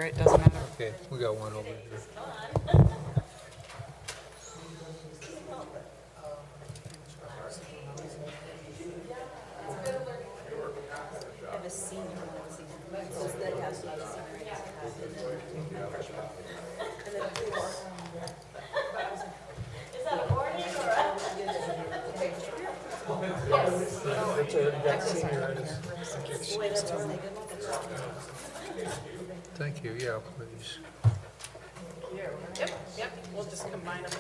It doesn't matter. Okay, we got one over here. Thank you, yeah, please. Yep, we'll just combine them.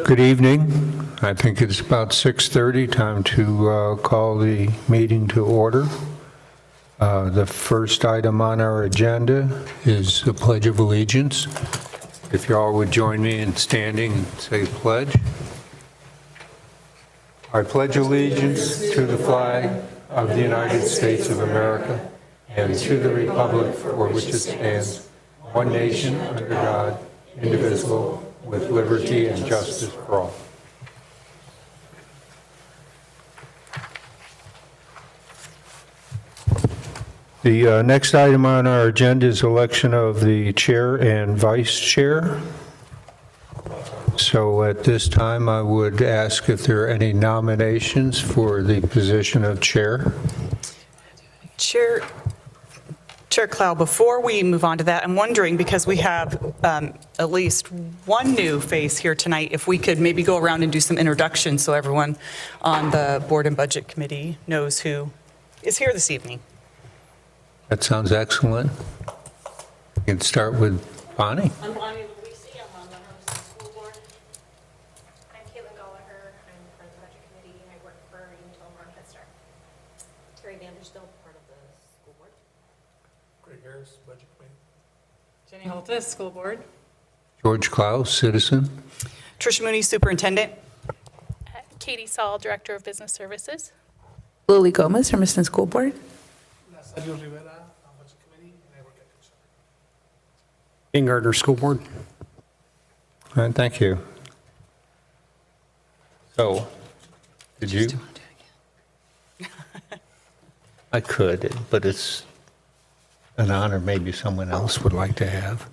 Good evening. I think it's about 6:30, time to call the meeting to order. The first item on our agenda is the Pledge of Allegiance. If you all would join me in standing and say the pledge. I pledge allegiance to the flag of the United States of America and to the republic for which it stands, one nation under God, indivisible, with liberty and justice for all. The next item on our agenda is election of the chair and vice chair. So at this time, I would ask if there are any nominations for the position of chair. Chair Clow, before we move on to that, I'm wondering, because we have at least one new face here tonight, if we could maybe go around and do some introductions so everyone on the Board and Budget Committee knows who is here this evening. That sounds excellent. We can start with Bonnie. I'm Bonnie Luisi. I'm on the Hermiston School Board. I'm Caitlin Gallagher. I'm part of the Budget Committee. I work for Utah Mark Head Start. Terry Vanderstill, part of the school board. Greg Harris, Budget Committee. Jenny Holtis, School Board. George Klaus, citizen. Tricia Mooney, Superintendent. Katie Saul, Director of Business Services. Lily Gomez, Hermiston School Board. Nazario Rivera, Budget Committee, and I work at Consent. Ian Gardner, School Board. All right, thank you. So, did you? I could, but it's an honor maybe someone else would like to have.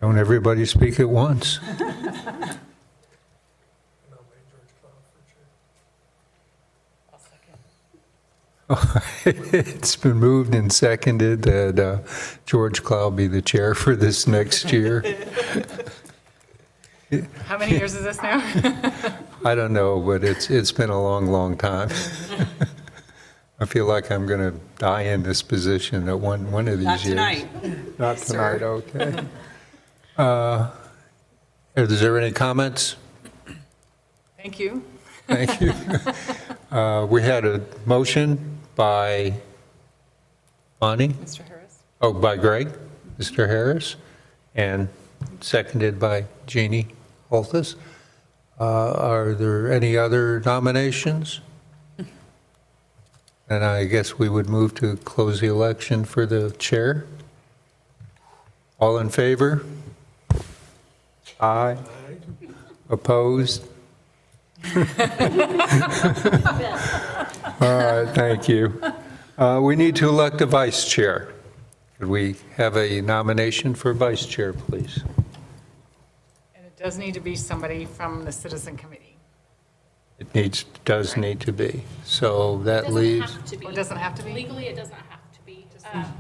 Don't everybody speak at once. I nominate George Cloud for chair. It's been moved and seconded that George Cloud be the chair for this next year. How many years is this now? I don't know, but it's been a long, long time. I feel like I'm going to die in this position at one of these Not years. tonight. Not Sir. tonight, okay. Is there any comments? Thank you. Thank you. We had a motion by Bonnie, Mr. Harris. oh, by Greg, Mr. Harris, and seconded by Jeannie Holthus. Are there any other nominations? And I guess we would move to close the election for the chair. All in favor? Aye. Opposed? All right, thank you. We need to elect a vice chair. Could we have a nomination for vice chair, please? And it does need to be somebody from the Citizen Committee. It does need to be. So that Doesn't leaves, have to be. Oh, it doesn't have to be? Legally, it does not have to be.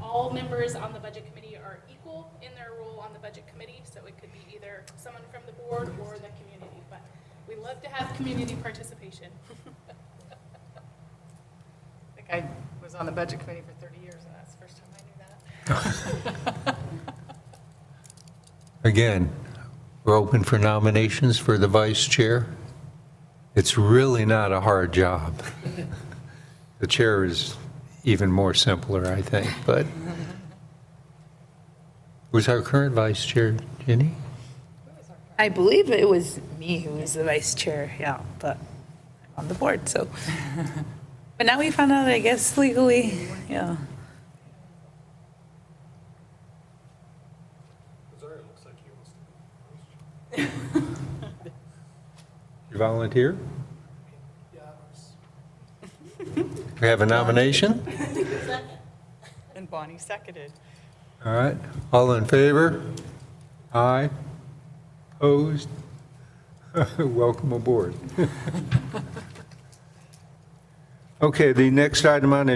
All members on the Budget Committee are equal in their role on the Budget Committee, so it could be either someone from the board or the community, but we love to have community participation. I think I was on the Budget Committee for 30 years, and that's the first time I knew that. again, we're open for nominations for the vice chair. It's really not a hard job. The chair is even more simpler, I think, but who's our current vice chair, Ginny? I believe it was me who was the vice chair, yeah, but I'm on the board, so. But now we found out, I guess legally, yeah. Missouri looks like he wants to be first. You volunteer? Yeah, it was- We have a nomination? And Bonnie seconded. All right, all in favor? Aye. Opposed? Welcome aboard. Okay, the next item on the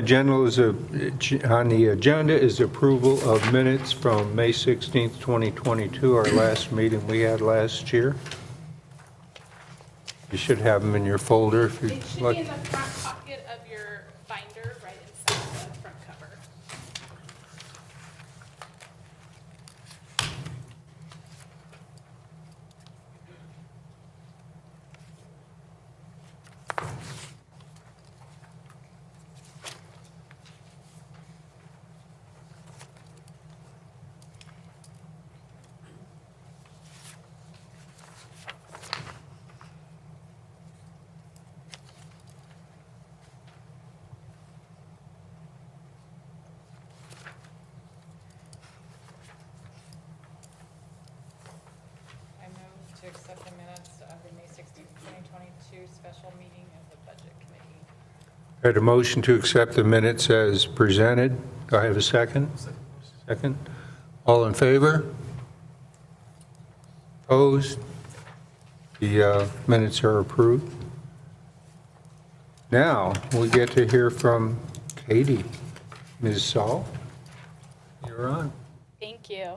agenda is approval of minutes from May 16th, 2022, our last meeting we had last year. You should have them in your folder if It you'd should be like. in the front pocket of your binder, right inside the front cover. I move to accept the minutes of the May 16th, 2022 special meeting of the Budget Committee. Had a motion to accept the minutes as presented. Do I have a second? Second. All in favor? Opposed? The minutes are approved. Now, we get to hear from Katie. Ms. Saul, you're on. Thank you.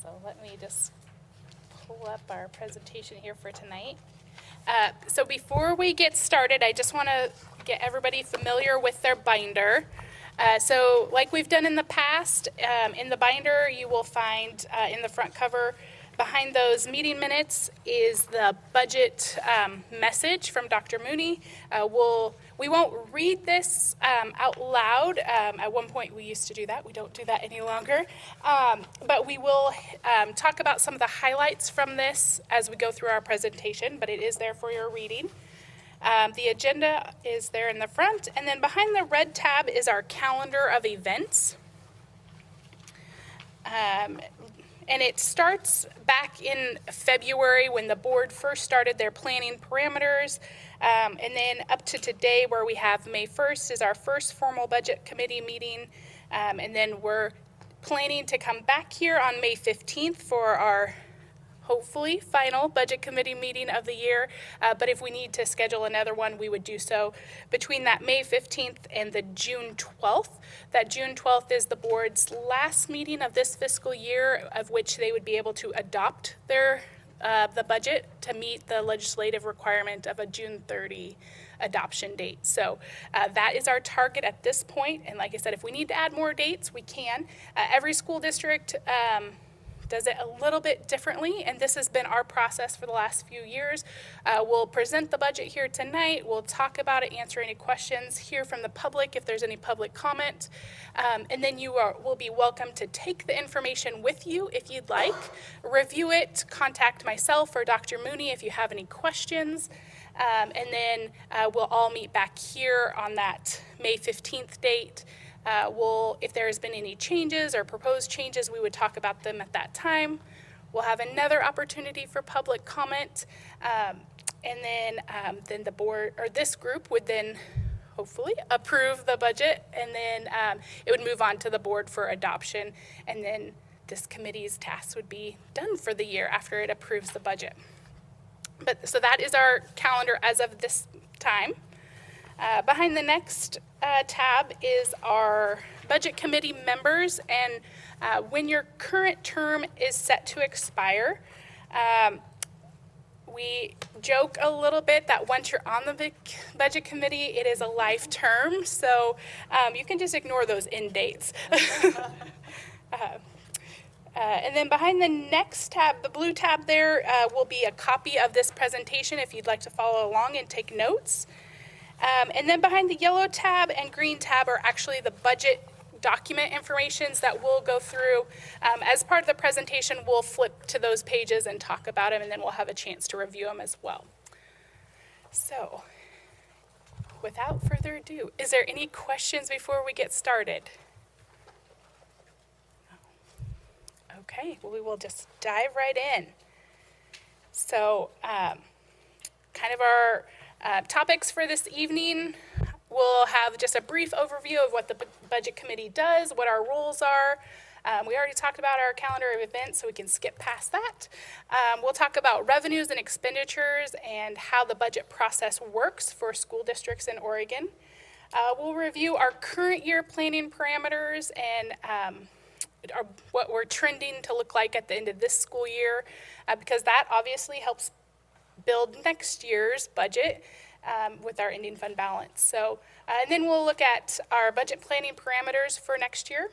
So let me just pull up our presentation here for tonight. So before we get started, I just want to get everybody familiar with their binder. So like we've done in the past, in the binder, you will find in the front cover, behind those meeting minutes is the budget message from Dr. Mooney. We won't read this out loud. At one point, we used to do that. We don't do that any longer. But we will talk about some of the highlights from this as we go through our presentation, but it is there for your reading. The agenda is there in the front, and then behind the red tab is our calendar of events. And it starts back in February when the board first started their planning parameters. And then up to today where we have May 1st is our first formal budget committee meeting. And then we're planning to come back here on May 15th for our hopefully final budget committee meeting of the year. But if we need to schedule another one, we would do so between that May 15th and the June 12th. That June 12th is the board's last meeting of this fiscal year, of which they would be able to adopt their the budget to meet the legislative requirement of a June 30 adoption date. So that is our target at this point. And like I said, if we need to add more dates, we can. Every school district does it a little bit differently, and this has been our process for the last few years. We'll present the budget here tonight. We'll talk about it, answer any questions, hear from the public if there's any public comment, and then you will be welcome to take the information with you if you'd like, review it, contact myself or Dr. Mooney if you have any questions, and then we'll all meet back here on that May 15th date. If there has been any changes or proposed changes, we would talk about them at that time. We'll have another opportunity for public comment, and then the board or this group would then hopefully approve the budget, and then it would move on to the board for adoption, and then this committee's tasks would be done for the year after it approves the budget. But so that is our calendar as of this time. Behind the next tab is our budget committee members, and when your current term is set to expire, we joke a little bit that once you're on the budget committee, it is a life term, so you can just ignore those end dates. And then behind the next tab, the blue tab there, will be a copy of this presentation if you'd like to follow along and take notes. And then behind the yellow tab and green tab are actually the budget document informations that we'll go through. As part of the presentation, we'll flip to those pages and talk about them, and then we'll have a chance to review them as well. So, without further ado, is there any questions before we get started? Okay, well, we will just dive right in. So, kind of our topics for this evening, we'll have just a brief overview of what the Budget Committee does, what our roles are. We already talked about our calendar of events, so we can skip past that. We'll talk about revenues and expenditures and how the budget process works for school districts in Oregon. We'll review our current year planning parameters and what we're trending to look like at the end of this school year, because that obviously helps build next year's budget with our ending fund balance. So, and then we'll look at our budget planning parameters for next year,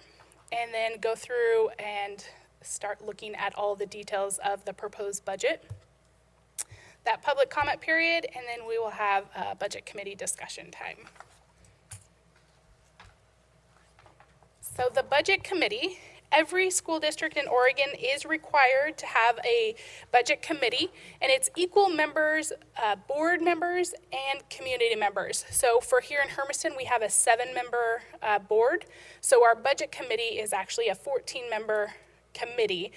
and then go through and start looking at all the details of the proposed budget. That public comment period, and then we will have a budget committee discussion time. So the budget committee, every school district in Oregon is required to have a budget committee, and it's equal members, board members, and community members. So for here in Hermiston, we have a 7-member board. So our budget committee is actually a 14-member committee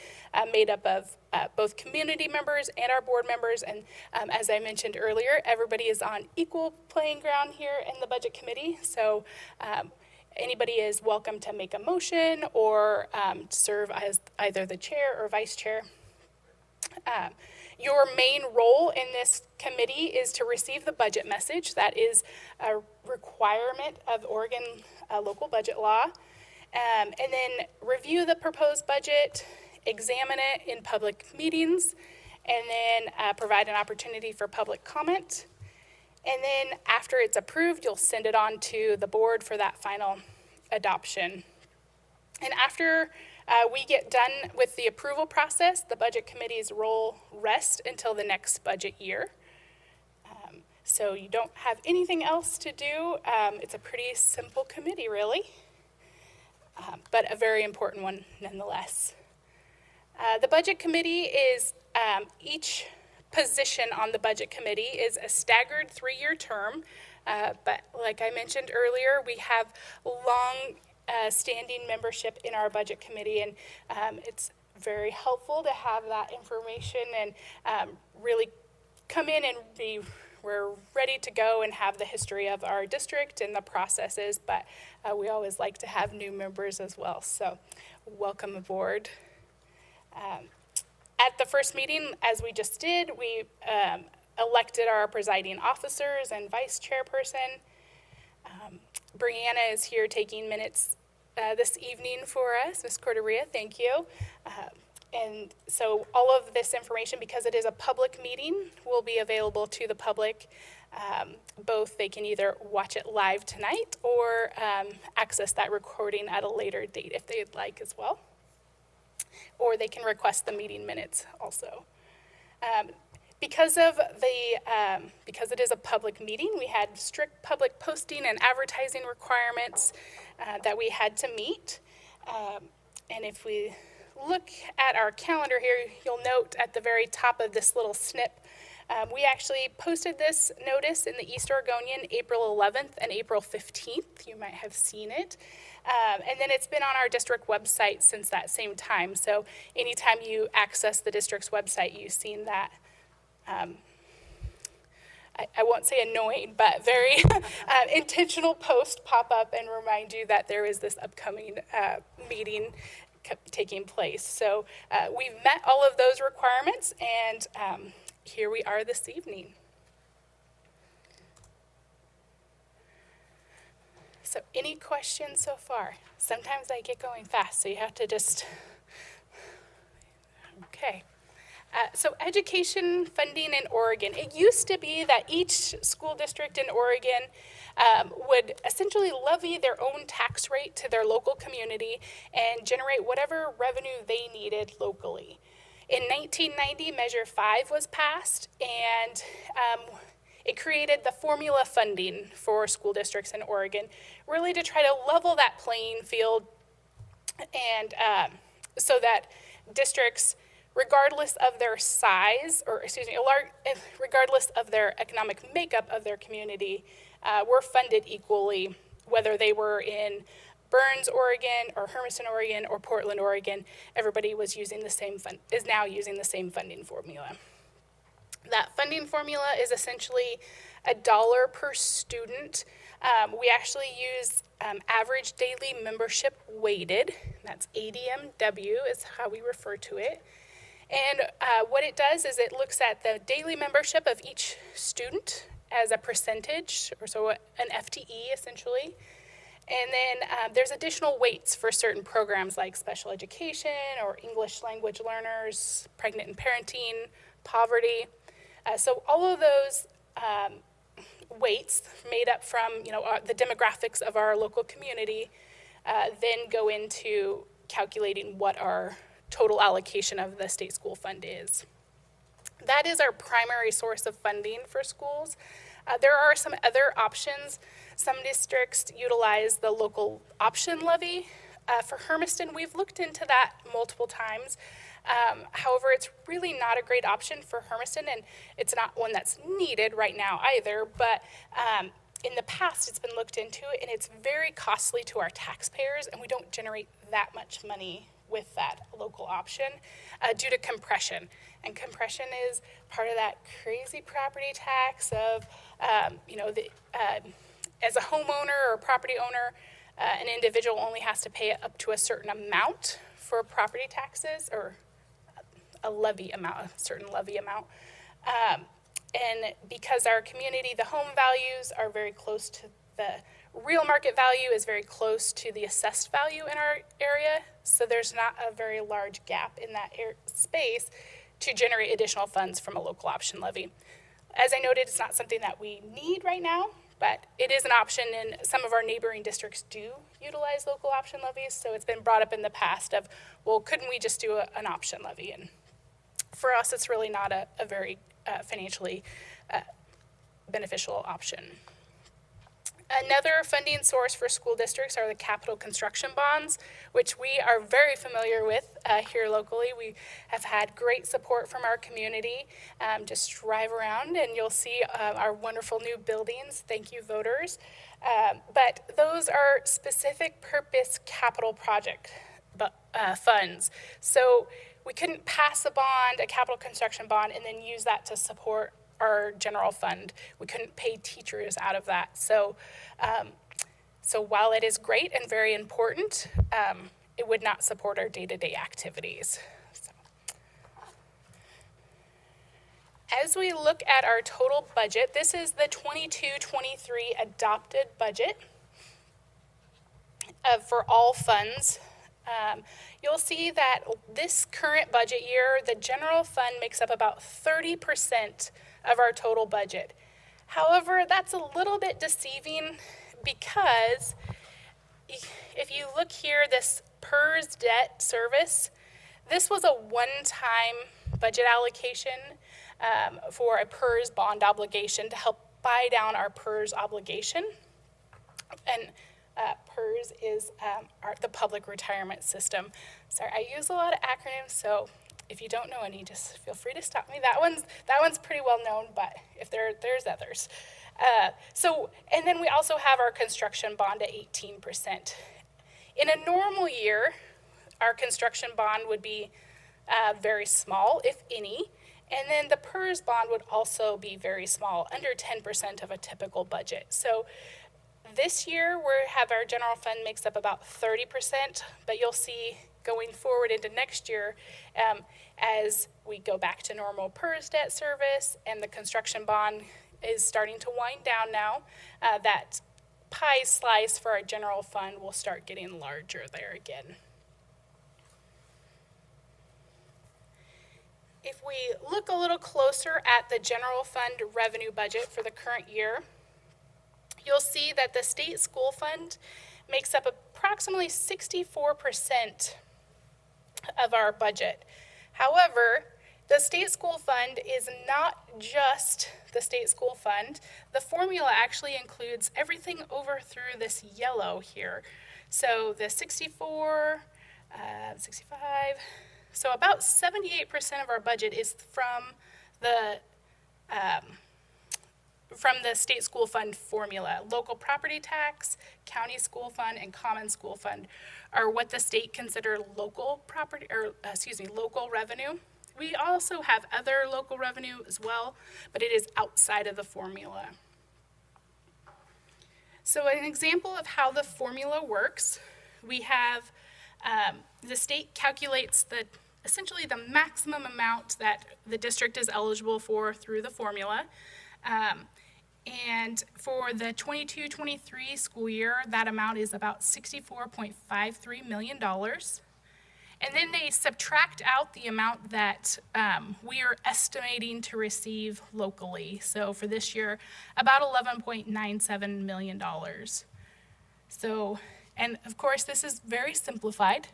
made up of both community members and our board members. And as I mentioned earlier, everybody is on equal playing ground here in the budget committee. So anybody is welcome to make a motion or serve as either the chair or vice chair. Your main role in this committee is to receive the budget message. That is a requirement of Oregon local budget law. And then review the proposed budget, examine it in public meetings, and then provide an opportunity for public comment. And then after it's approved, you'll send it on to the board for that final adoption. And after we get done with the approval process, the budget committee's role rests until the next budget year. So you don't have anything else to do. It's a pretty simple committee, really, but a very important one nonetheless. The budget committee is each position on the budget committee is a staggered 3-year term, but like I mentioned earlier, we have long standing membership in our budget committee, and it's very helpful to have that information and really come in and we're ready to go and have the history of our district and the processes, but we always like to have new members as well, so welcome aboard. At the first meeting, as we just did, we elected our presiding officers and vice chairperson. Brianna is here taking minutes this evening for us. Ms. Corderia, thank you. And so all of this information, because it is a public meeting, will be available to the public. Both they can either watch it live tonight or access that recording at a later date if they'd like as well. Or they can request the meeting minutes also. Because it is a public meeting, we had strict public posting and advertising requirements that we had to meet. And if we look at our calendar here, you'll note at the very top of this little snip, we actually posted this notice in the East Oregonian April 11th and April 15th. You might have seen it. And then it's been on our district website since that same time. So anytime you access the district's website, you've seen that. I won't say annoying, but very intentional post pop up and remind you that there is this upcoming meeting taking place. So we've met all of those requirements, and here we are this evening. So any questions so far? Sometimes I get going fast, so you have to just, okay. So education funding in Oregon. It used to be that each school district in Oregon would essentially levy their own tax rate to their local community and generate whatever revenue they needed locally. In 1990, Measure 5 was passed, and it created the formula funding for school districts in Oregon, really to try to level that playing field and so that districts, regardless of their size, or excuse me, regardless of their economic makeup of their community, were funded equally, whether they were in Burns, Oregon, or Hermiston, Oregon, or Portland, Oregon. Everybody was using the same is now using the same funding formula. That funding formula is essentially $1 per student. We actually use average daily membership weighted. That's ADMW is how we refer to it. And what it does is it looks at the daily membership of each student as a percentage, or so an FTE essentially. And then there's additional weights for certain programs like special education or English language learners, pregnant and parenting, poverty. So all of those weights made up from the demographics of our local community then go into calculating what our total allocation of the state school fund is. That is our primary source of funding for schools. There are some other options. Some districts utilize the local option levy. For Hermiston, we've looked into that multiple times. However, it's really not a great option for Hermiston, and it's not one that's needed right now either, but in the past it's been looked into, and it's very costly to our taxpayers, and we don't generate that much money with that local option due to compression. And compression is part of that crazy property tax of, as a homeowner or property owner, an individual only has to pay up to a certain amount for property taxes, or a certain levy amount. And because our community, the home values are very close to the real market value is very close to the assessed value in our area, so there's not a very large gap in that space to generate additional funds from a local option levy. As I noted, it's not something that we need right now, but it is an option, and some of our neighboring districts do utilize local option levies, so it's been brought up in the past of, well, couldn't we just do an option levy? And for us, it's really not a very financially beneficial option. Another funding source for school districts are the capital construction bonds, which we are very familiar with here locally. We have had great support from our community. Just drive around and you'll see our wonderful new buildings. Thank you, voters. But those are specific purpose capital project funds. So we couldn't pass a capital construction bond, and then use that to support our general fund. We couldn't pay teachers out of that. So while it is great and very important, it would not support our day-to-day activities. So. As we look at our total budget, this is the 22-23 adopted budget for all funds. You'll see that this current budget year, the general fund makes up about 30% of our total budget. However, that's a little bit deceiving because if you look here, this PERS debt service, this was a one-time budget allocation for a PERS bond obligation to help buy down our PERS obligation. And PERS is the public retirement system. Sorry, I use a lot of acronyms, so if you don't know any, just feel free to stop me. That one's pretty well known, but if there's others. And then we also have our construction bond at 18%. In a normal year, our construction bond would be very small, if any, and then the PERS bond would also be very small, under 10% of a typical budget. So this year, our general fund makes up about 30%, but you'll see going forward into next year, as we go back to normal PERS debt service and the construction bond is starting to wind down now, that pie slice for our general fund will start getting larger there again. If we look a little closer at the general fund revenue budget for the current year, you'll see that the state school fund makes up approximately 64% of our budget. However, the state school fund is not just the state school fund. The formula actually includes everything over through this yellow here. So the 65, so about 78% of our budget is from the state school fund formula. Local property tax, county school fund, and common school fund are what the state consider local property, or local revenue. We also have other local revenue as well, but it is outside of the formula. So an example of how the formula works, we have the state calculates essentially the maximum amount that the district is eligible for through the formula. And for the 22-23 school year, that amount is about $64.53 million. And then they subtract out the amount that we are estimating to receive locally. So for this year, about $11.97 million. So, and of course, this is very simplified,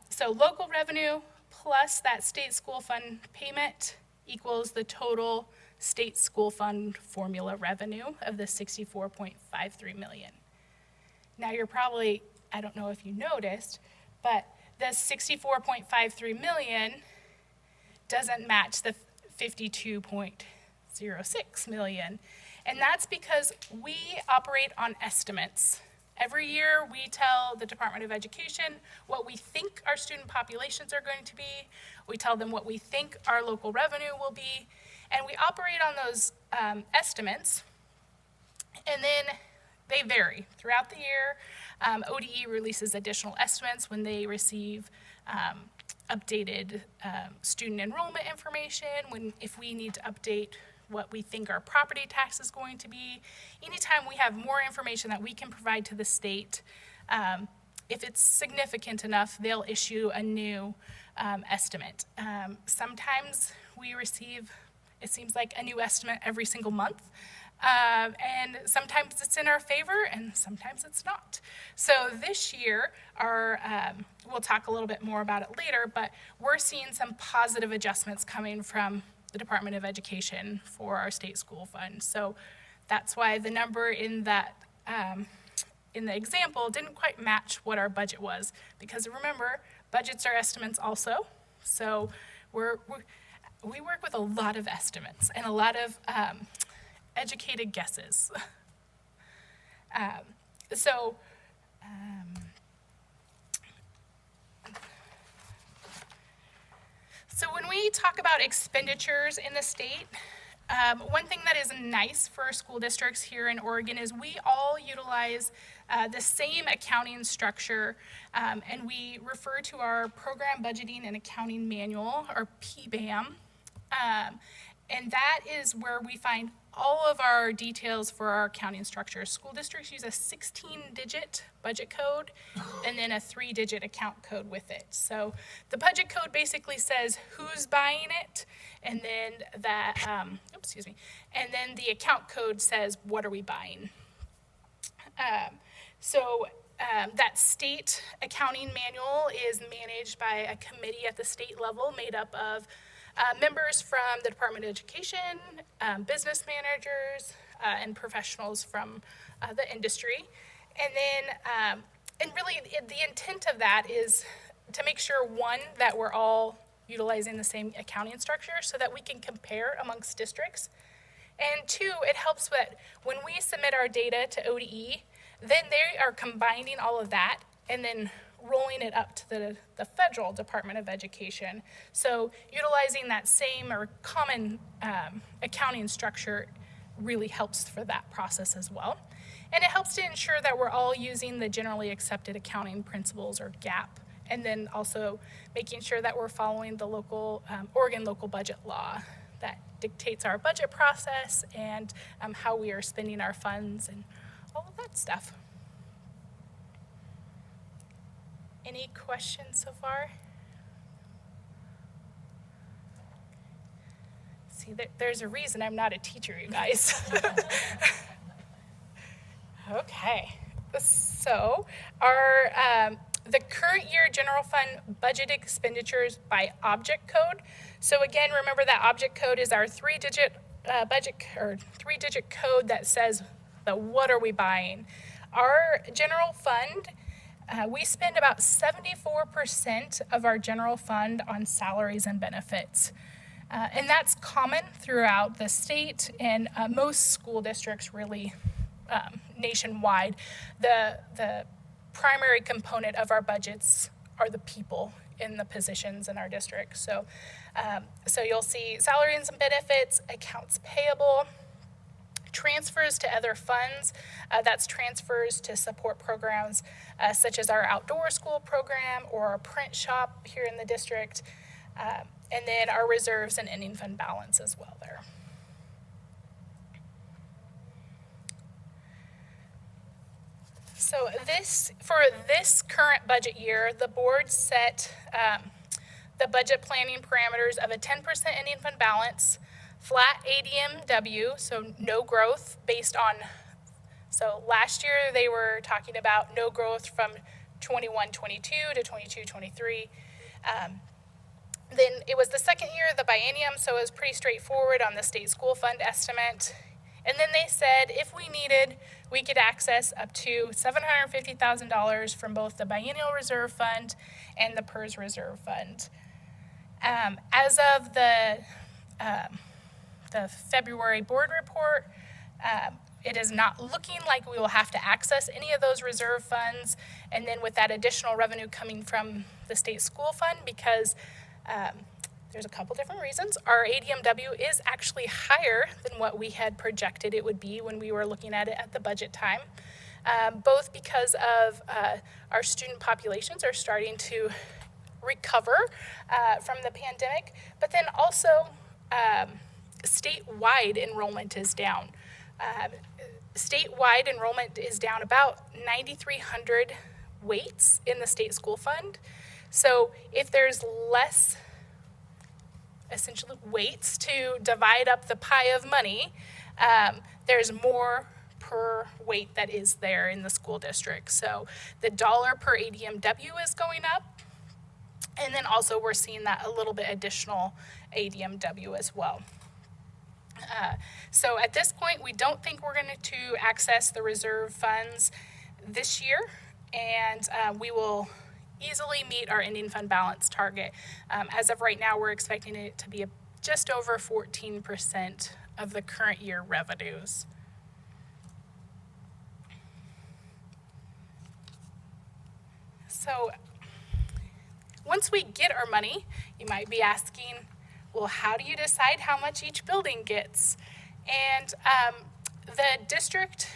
so local revenue plus that state school fund payment equals the total state school fund formula revenue of the $64.53 million. Now you're probably, I don't know if you noticed, but the $64.53 million doesn't match the $52.06 million. And that's because we operate on estimates. Every year we tell the Department of Education what we think our student populations are going to be. We tell them what we think our local revenue will be. And we operate on those estimates. And then they vary throughout the year. ODE releases additional estimates when they receive updated student enrollment information, if we need to update what we think our property tax is going to be. Anytime we have more information that we can provide to the state, if it's significant enough, they'll issue a new estimate. Sometimes we receive, it seems like, a new estimate every single month. And sometimes it's in our favor and sometimes it's not. So this year, we'll talk a little bit more about it later, but we're seeing some positive adjustments coming from the Department of Education for our state school fund. So that's why the number in that in the example didn't quite match what our budget was, because remember, budgets are estimates also. So we work with a lot of estimates and a lot of educated guesses. So when we talk about expenditures in the state, one thing that is nice for school districts here in Oregon is we all utilize the same accounting structure, and we refer to our Program Budgeting and Accounting Manual, or PBAM, and that is where we find all of our details for our accounting structure. School districts use a 16-digit budget code and then a 3-digit account code with it. So the budget code basically says who's buying it, and then and then the account code says what are we buying. That state accounting manual is managed by a committee at the state level made up of members from the Department of Education, business managers, and professionals from the industry. And then, and really the intent of that is to make sure, one, that we're all utilizing the same accounting structure so that we can compare amongst districts. And two, it helps that when we submit our data to ODE, then they are combining all of that and then rolling it up to the federal Department of Education. So utilizing that same or common accounting structure really helps for that process as well. And it helps to ensure that we're all using the generally accepted accounting principles, or GAAP, and then also making sure that we're following the local, Oregon local budget law that dictates our budget process and how we are spending our funds and all of that stuff. Any questions so far? See, there's a reason I'm not a teacher, you guys. Okay, so our the current year general fund budget expenditures by object code. So again, remember that object code is our three-digit three-digit code that says that what are we buying. Our general fund, we spend about 74% of our general fund on salaries and benefits. And that's common throughout the state and most school districts really nationwide. The primary component of our budgets are the people in the positions in our district. So, so you'll see salaries and benefits, accounts payable, transfers to other funds. That's transfers to support programs such as our outdoor school program or our print shop here in the district. And then our reserves and ending fund balance as well there. So for this current budget year, the board set the budget planning parameters of a 10% ending fund balance, flat ADMW, so no growth based on, so last year they were talking about no growth from 21-22 to 22-23. Then it was the second year of the biennium, so it was pretty straightforward on the state school fund estimate. And then they said if we needed, we could access up to $750,000 from both the biennial reserve fund and the PERS reserve fund. As of the February board report, it is not looking like we will have to access any of those reserve funds. And then with that additional revenue coming from the state school fund, because there's a couple different reasons. Our ADMW is actually higher than what we had projected it would be when we were looking at it at the budget time, both because of our student populations are starting to recover from the pandemic, but then also statewide enrollment is down. Statewide enrollment is down about 9,300 weights in the state school fund. So if there's less essentially weights to divide up the pie of money, there's more per weight that is there in the school district. So the dollar per ADMW is going up. And then also we're seeing that a little bit additional ADMW as well. So at this point, we don't think we're going to access the reserve funds this year, and we will easily meet our ending fund balance target. As of right now, we're expecting it to be just over 14% of the current year revenues. So once we get our money, you might be asking, well, how do you decide how much each building gets? And the district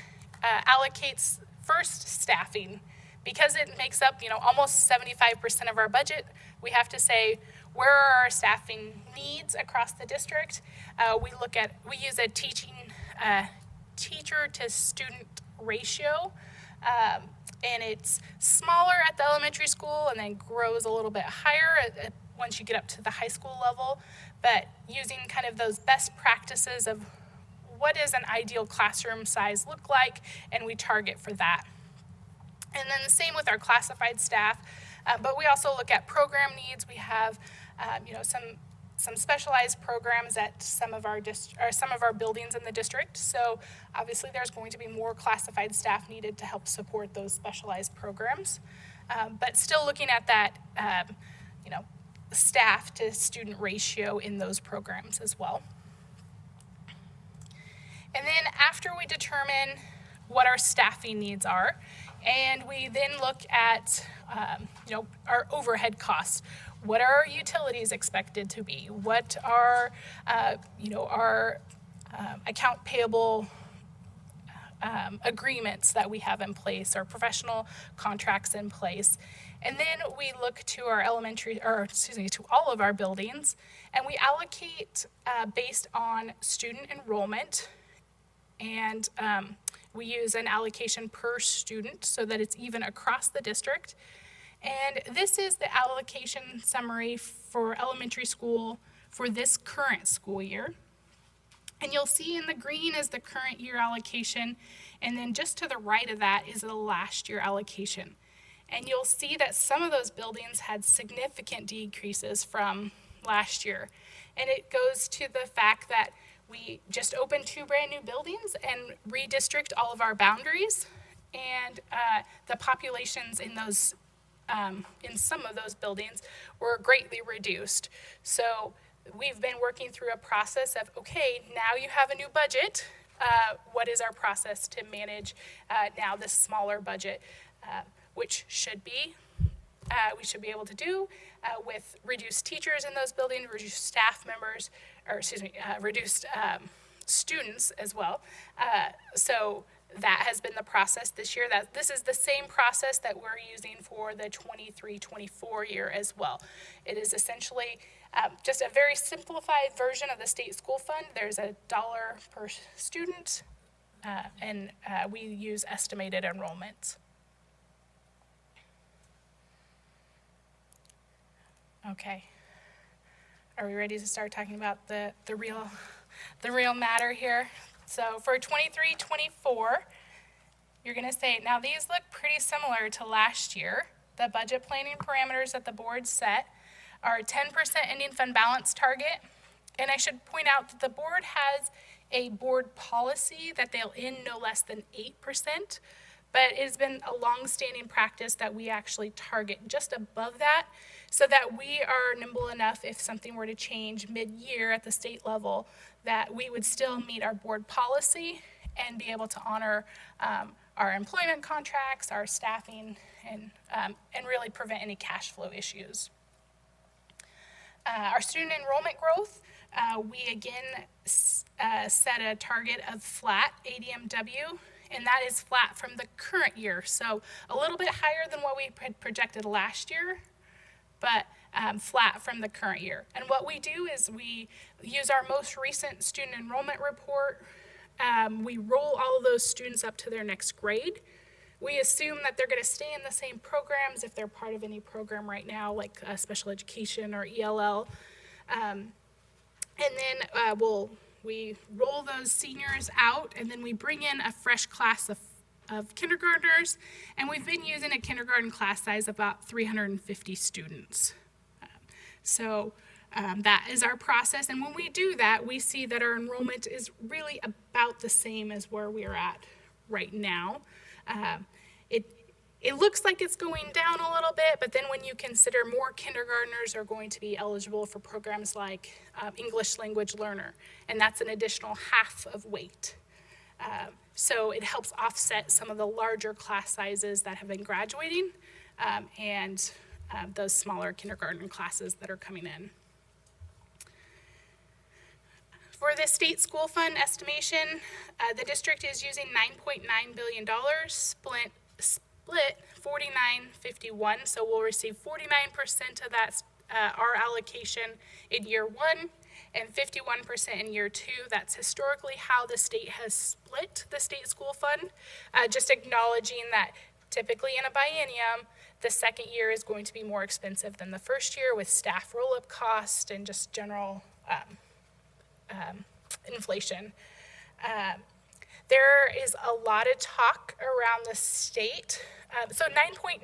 allocates first staffing. Because it makes up, almost 75% of our budget, we have to say, where are our staffing needs across the district? We use a teacher to student ratio, and it's smaller at the elementary school and then grows a little bit higher once you get up to the high school level. But using kind of those best practices of what does an ideal classroom size look like, and we target for that. And then the same with our classified staff, but we also look at program needs. We have, some specialized programs at some of our buildings in the district. So obviously, there's going to be more classified staff needed to help support those specialized programs. But still looking at that, staff to student ratio in those programs as well. And then after we determine what our staffing needs are, and we then look at, our overhead costs. What are our utilities expected to be? What are, our account payable agreements that we have in place, our professional contracts in place? And then we look to our to all of our buildings, and we allocate based on student enrollment, and we use an allocation per student so that it's even across the district. And this is the allocation summary for elementary school for this current school year. And you'll see in the green is the current year allocation, and then just to the right of that is the last year allocation. And you'll see that some of those buildings had significant decreases from last year. And it goes to the fact that we just opened 2 brand-new buildings and redistrict all of our boundaries. And the populations in those, in some of those buildings were greatly reduced. So we've been working through a process of, okay, now you have a new budget. What is our process to manage now this smaller budget, which should be, we should be able to do with reduced teachers in those buildings, reduced staff members, or excuse me, reduced students as well. So that has been the process this year. That this is the same process that we're using for the 23-24 year as well. It is essentially just a very simplified version of the state school fund. There's $1 per student, and we use estimated enrollments. Okay. Are we ready to start talking about the real matter here? So for 23-24, you're going to say, now these look pretty similar to last year. The budget planning parameters that the board set are 10% ending fund balance target. And I should point out that the board has a board policy that they'll end no less than 8%, but it's been a long-standing practice that we actually target just above that so that we are nimble enough if something were to change mid-year at the state level that we would still meet our board policy and be able to honor our employment contracts, our staffing, and really prevent any cash flow issues. Our student enrollment growth, we again set a target of flat ADMW, and that is flat from the current year. So a little bit higher than what we had projected last year, but flat from the current year. And what we do is we use our most recent student enrollment report. We roll all of those students up to their next grade. We assume that they're going to stay in the same programs if they're part of any program right now, like special education or ELL. And then we roll those seniors out, and then we bring in a fresh class of kindergartners, and we've been using a kindergarten class size of about 350 students. So that is our process, and when we do that, we see that our enrollment is really about the same as where we're at right now. It looks like it's going down a little bit, but then when you consider more kindergartners are going to be eligible for programs like English language learner, and that's an additional half of weight. So it helps offset some of the larger class sizes that have been graduating and those smaller kindergarten classes that are coming in. For the state school fund estimation, the district is using $9.9 billion, split 49-51, so we'll receive 49% of that, our allocation in year 1, and 51% in year 2. That's historically how the state has split the state school fund, just acknowledging that typically in a biennium, the second year is going to be more expensive than the first year with staff roll-up cost and just general inflation. There is a lot of talk around the state. So 9.9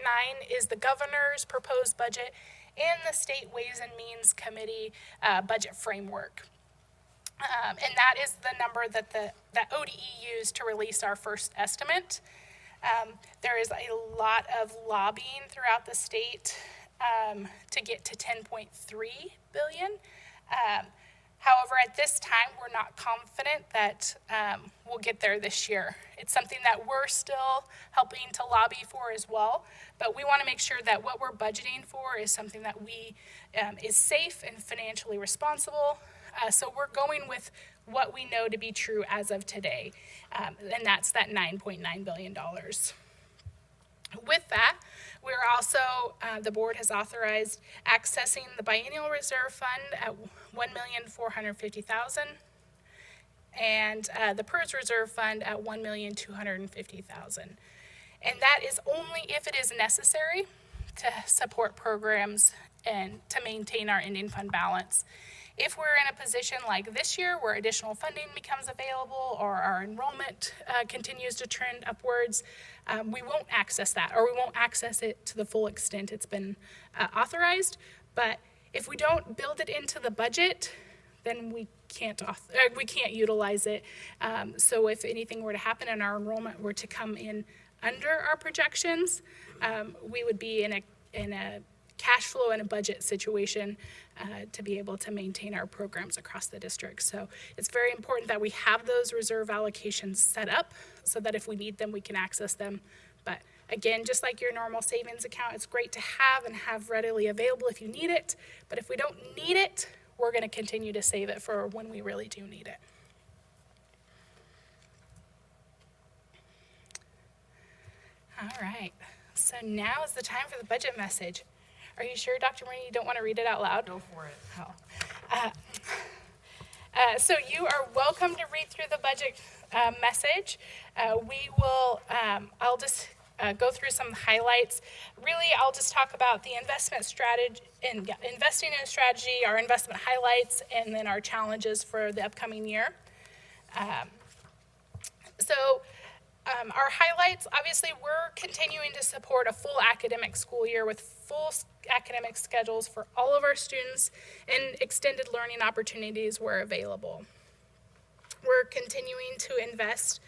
is the governor's proposed budget and the state Ways and Means Committee budget framework. And that is the number that ODE used to release our first estimate. There is a lot of lobbying throughout the state to get to 10.3 billion. However, at this time, we're not confident that we'll get there this year. It's something that we're still helping to lobby for as well, but we want to make sure that what we're budgeting for is something that is safe and financially responsible. So we're going with what we know to be true as of today, and that's that $9.9 billion. With that, we're also, the board has authorized accessing the biennial reserve fund at $1,450,000 and the PERS reserve fund at $1,250,000. And that is only if it is necessary to support programs and to maintain our ending fund balance. if we're in a position like this year where additional funding becomes available or our enrollment continues to trend upwards, we won't access that, or we won't access it to the full extent it's been authorized. But if we don't build it into the budget, then we can't utilize it. So if anything were to happen and our enrollment were to come in under our projections, we would be in a cash flow and a budget situation to be able to maintain our programs across the district. So it's very important that we have those reserve allocations set up so that if we need them, we can access them. But again, just like your normal savings account, it's great to have and have readily available if you need it. But if we don't need it, we're going to continue to save it for when we really do need it. All right, so now is the time for the budget message. Are you sure, Dr. Marie, you don't want to read it out loud? Go for it. Oh. So you are welcome to read through the budget message. I'll just go through some highlights. Really, I'll just talk about the investment strategy, investing in a strategy, our investment highlights, and then our challenges for the upcoming year. Our highlights, obviously, we're continuing to support a full academic school year with full academic schedules for all of our students and extended learning opportunities where available. We're continuing to invest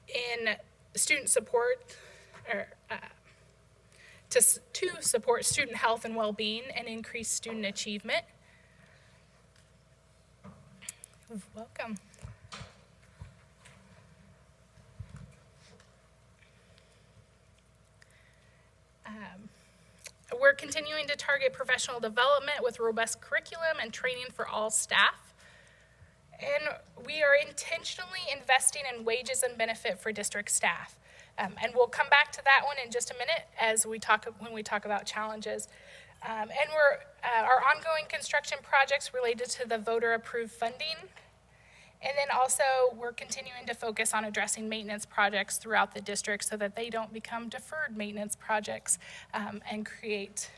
in student support, to support student health and well-being and increase student achievement. Welcome. We're continuing to target professional development with robust curriculum and training for all staff. And we are intentionally investing in wages and benefit for district staff. And we'll come back to that one in just a minute when we talk about challenges. And our ongoing construction projects related to the voter-approved funding. And then also, we're continuing to focus on addressing maintenance projects throughout the district so that they don't become deferred maintenance projects and create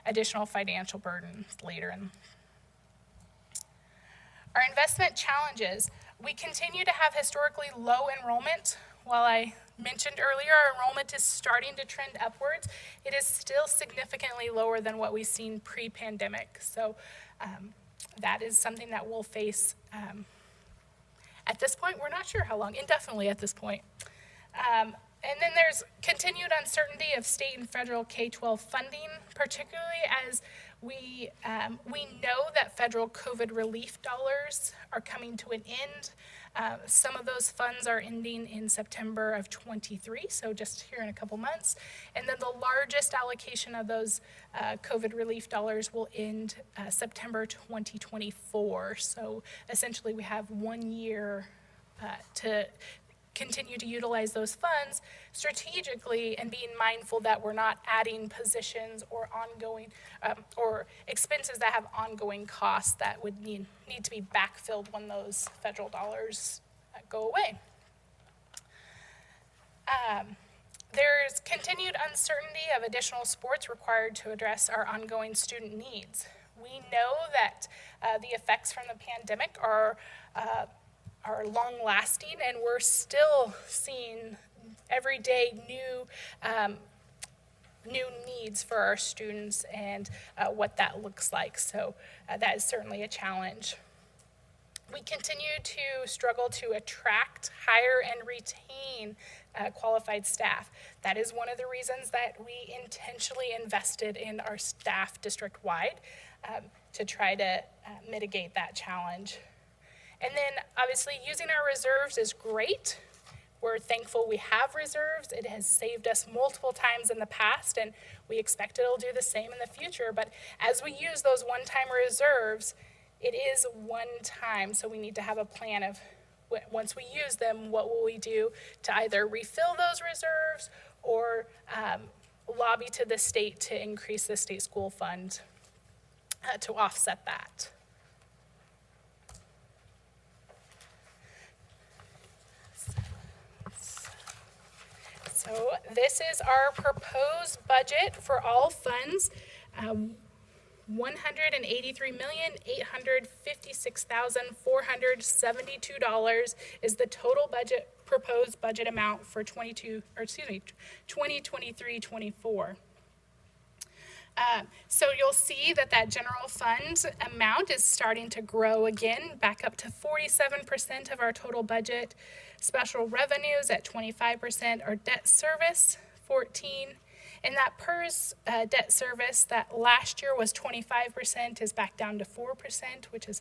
additional financial burdens later. Our investment challenges. We continue to have historically low enrollment. While I mentioned earlier our enrollment is starting to trend upwards, it is still significantly lower than what we've seen pre-pandemic. So that is something that we'll face at this point. We're not sure how long, indefinitely at this point. And then there's continued uncertainty of state and federal K-12 funding, particularly as we know that federal COVID relief dollars are coming to an end. Some of those funds are ending in September of 23, so just here in a couple months. And then the largest allocation of those COVID relief dollars will end September 2024. So essentially we have 1 year to continue to utilize those funds strategically and being mindful that we're not adding positions or ongoing or expenses that have ongoing costs that would need to be backfilled when those federal dollars go away. There's continued uncertainty of additional sports required to address our ongoing student needs. We know that the effects from the pandemic are long-lasting, and we're still seeing every day new needs for our students and what that looks like. So that is certainly a challenge. We continue to struggle to attract, hire, and retain qualified staff. That is one of the reasons that we intentionally invested in our staff district-wide to try to mitigate that challenge. And then obviously using our reserves is great. We're thankful we have reserves. It has saved us multiple times in the past, and we expect it'll do the same in the future. But as we use those one-time reserves, it is one time, so we need to have a plan of once we use them, what will we do to either refill those reserves or lobby to the state to increase the state school fund to offset that. So this is our proposed budget for all funds. $183,856,472 is the total proposed budget amount for 2023-24. So you'll see that general fund amount is starting to grow again, back up to 47% of our total budget. Special revenues at 25%, our debt service 14%, and that PERS debt service that last year was 25% is back down to 4%, which is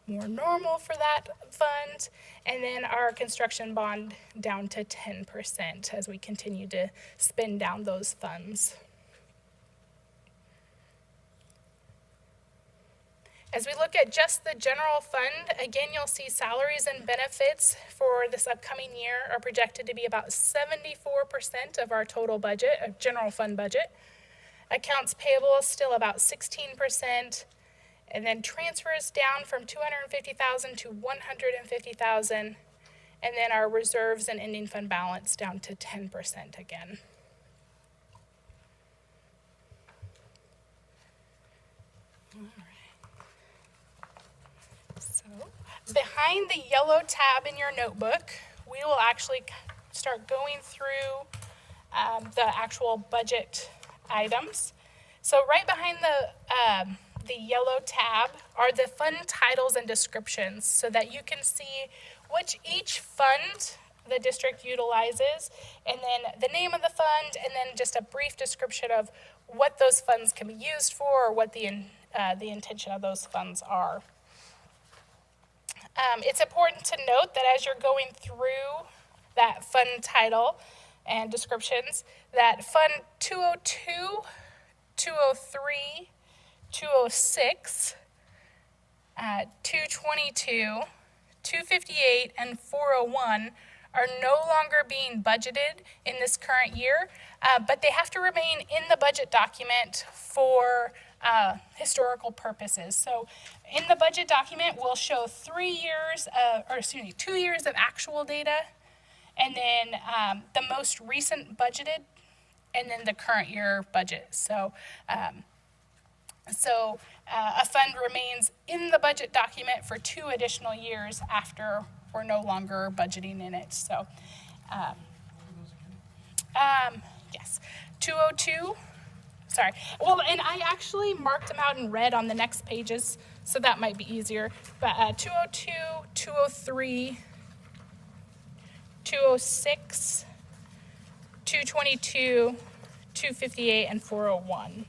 more normal for that fund. And then our construction bond down to 10% as we continue to spend down those funds. As we look at just the general fund, again, you'll see salaries and benefits for this upcoming year are projected to be about 74% of our total budget, general fund budget. Accounts payable is still about 16%, and then transfers down from $250,000 to $150,000, and then our reserves and ending fund balance down to 10% again. Behind the yellow tab in your notebook, we will actually start going through the actual budget items. So right behind the yellow tab are the fund titles and descriptions so that you can see which each fund the district utilizes, and then the name of the fund, and then just a brief description of what those funds can be used for or what the intention of those funds are. It's important to note that as you're going through that fund title and descriptions, that Fund 202, 203, 206, 222, 258, and 401 are no longer being budgeted in this current year, but they have to remain in the budget document for historical purposes. So in the budget document, we'll show 2 years of actual data, and then the most recent budgeted, and then the current year budget. So a fund remains in the budget document for 2 additional years after we're no longer budgeting in it. So, yes, 202. Sorry. Well, and I actually marked them out in red on the next pages, so that might be easier. But 202, 203, 206, 222, 258, and 401.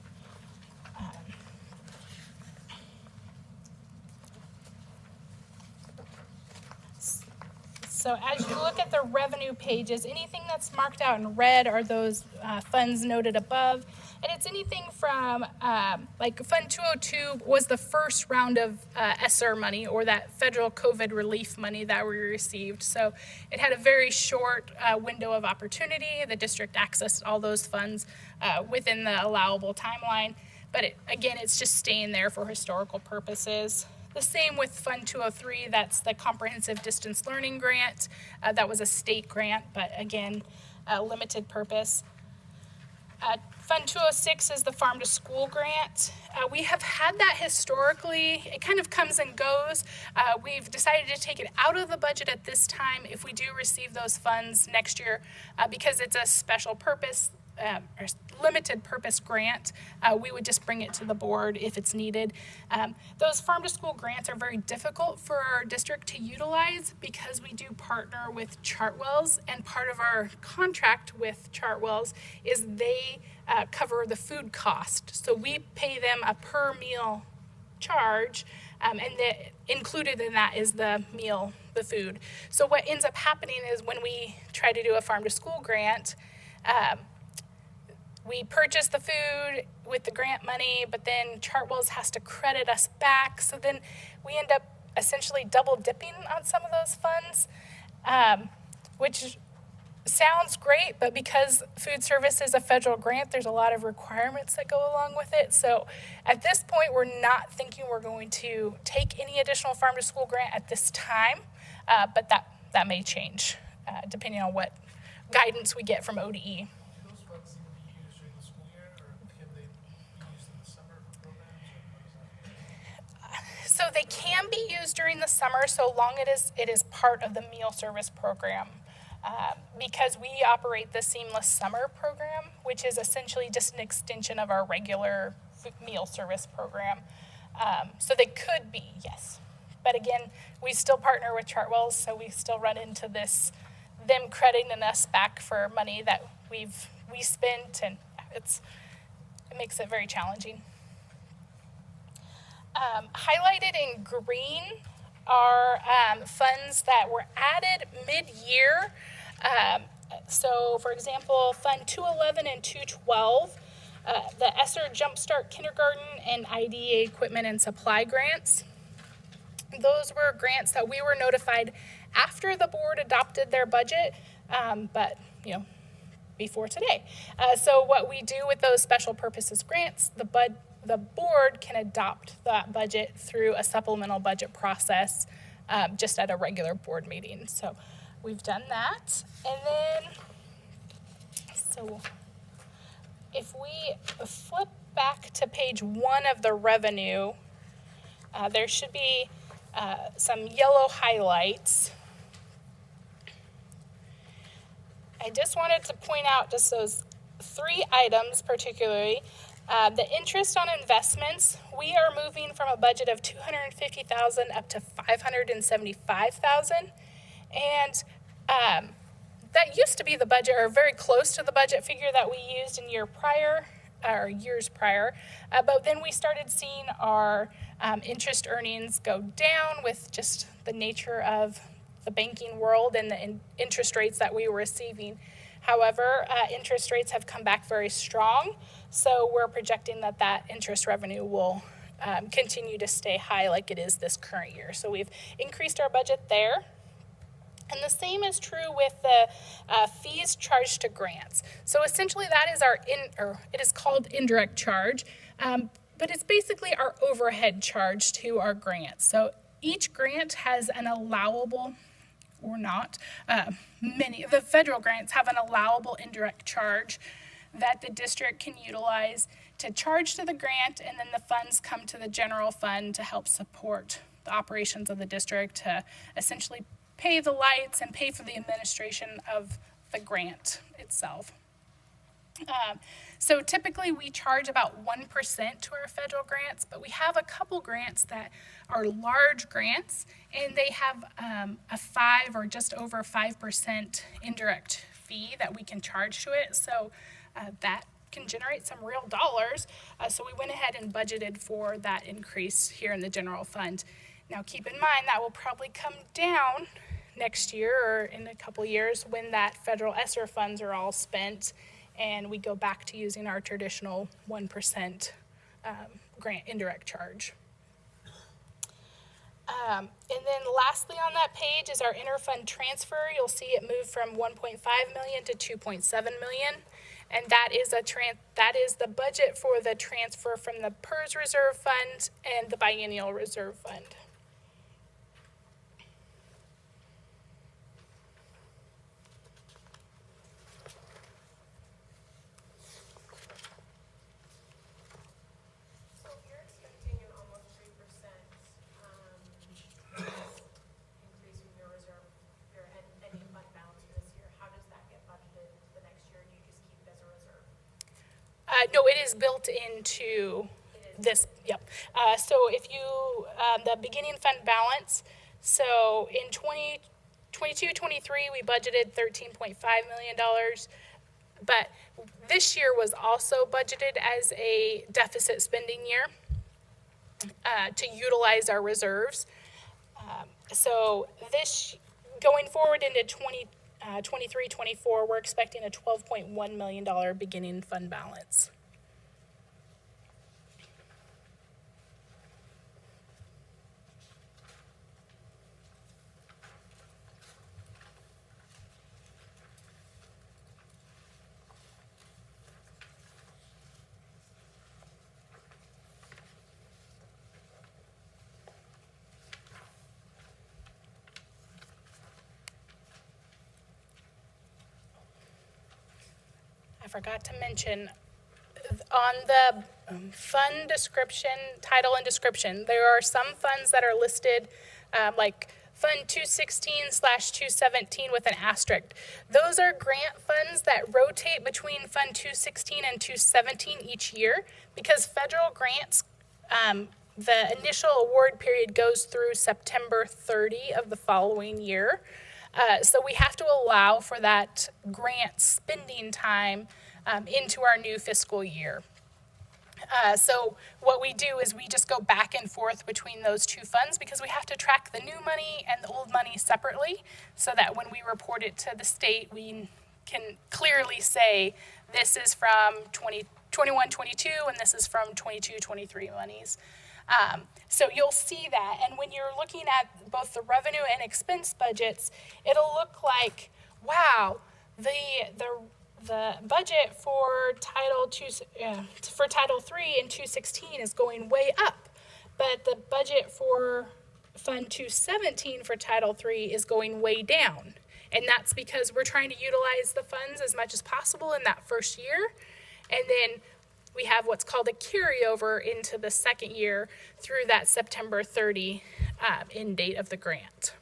So as you look at the revenue pages, anything that's marked out in red are those funds noted above. And it's anything from, like Fund 202 was the first round of ESSER money, or that federal COVID relief money that we received. So it had a very short window of opportunity. The district accessed all those funds within the allowable timeline. But again, it's just staying there for historical purposes. The same with Fund 203, that's the Comprehensive Distance Learning Grant. That was a state grant, but again, limited purpose. Fund 206 is the Farm to School grant. We have had that historically. It kind of comes and goes. We've decided to take it out of the budget at this time if we do receive those funds next year because it's a special purpose or limited purpose grant. We would just bring it to the board if it's needed. Those Farm to School grants are very difficult for our district to utilize because we do partner with Chartwells, and part of our contract with Chartwells is they cover the food cost. So we pay them a per meal charge, and included in that is the meal, the food. So what ends up happening is when we try to do a Farm to School grant, we purchase the food with the grant money, but then Chartwells has to credit us back. So then we end up essentially double dipping on some of those funds, which sounds great, but because food service is a federal grant, there's a lot of requirements that go along with it. So at this point, we're not thinking we're going to take any additional Farm to School grant at this time, but that may change depending on what guidance we get from ODE. Those funds need to be used during the school year, or can they be used in the summer for programs? they can be used during the summer so long it is part of the meal service program. Because we operate the Seamless Summer program, which is essentially just an extension of our regular meal service program. So they could be, yes. But again, we still partner with Chartwells, so we still run into this, them crediting us back for money that we spent, and it makes it very challenging. Highlighted in green are funds that were added mid-year. So, for example, Fund 211 and 212, the ESSER Jumpstart Kindergarten and IDEA Equipment and Supply grants. Those were grants that we were notified after the board adopted their budget, but, before today. So what we do with those special purposes grants, the board can adopt that budget through a supplemental budget process just at a regular board meeting. So we've done that. And then, so if we flip back to page 1 of the revenue, there should be some yellow highlights. I just wanted to point out just those 3 items particularly. The interest on investments, we are moving from a budget of $250,000 up to $575,000. And that used to be the budget, or very close to the budget figure that we used in years prior. But then we started seeing our interest earnings go down with just the nature of the banking world and the interest rates that we were receiving. However, interest rates have come back very strong, so we're projecting that interest revenue will continue to stay high like it is this current year. So we've increased our budget there. And the same is true with the fees charged to grants. So essentially that is it is called indirect charge, but it's basically our overhead charge to our grants. So each grant has an allowable, or not, many of the federal grants have an allowable indirect charge that the district can utilize to charge to the grant, and then the funds come to the general fund to help support the operations of the district, to essentially pay the lights and pay for the administration of the grant itself. So typically we charge about 1% to our federal grants, but we have a couple grants that are large grants, and they have a 5 or just over 5% indirect fee that we can charge to it. So that can generate some real dollars. So we went ahead and budgeted for that increase here in the general fund. Now keep in mind that will probably come down next year or in a couple years when that federal ESSER funds are all spent and we go back to using our traditional 1% grant indirect charge. And then lastly on that page is our interfund transfer. You'll see it moved from 1.5 million to 2.7 million. And that is the budget for the transfer from the PERS reserve fund and the biennial reserve fund. No, it is built into this, yep. So if you, the beginning fund balance, so in 22-23, we budgeted $13.5 million, but this year was also budgeted as a deficit spending year to utilize our reserves. So going forward into 23-24, we're expecting a $12.1 million beginning fund balance. I forgot to mention, On the fund description, title and description, there are some funds that are listed, like Fund 216/217 with an asterisk. Those are grant funds that rotate between Fund 216 and 217 each year because federal grants, the initial award period goes through September 30 of the following year. So we have to allow for that grant spending time into our new fiscal year. So what we do is we just go back and forth between those two funds because we have to track the new money and the old money separately so that when we report it to the state, we can clearly say this is from 21-22 and this is from 22-23 monies. So you'll see that. And when you're looking at both the revenue and expense budgets, it'll look like, wow, the budget for Title III in 216 is going way up, but the budget for Fund 217 for Title III is going way down. And that's because we're trying to utilize the funds as much as possible in that first year. And then we have what's called a carryover into the second year through that September 30 end date of the grant.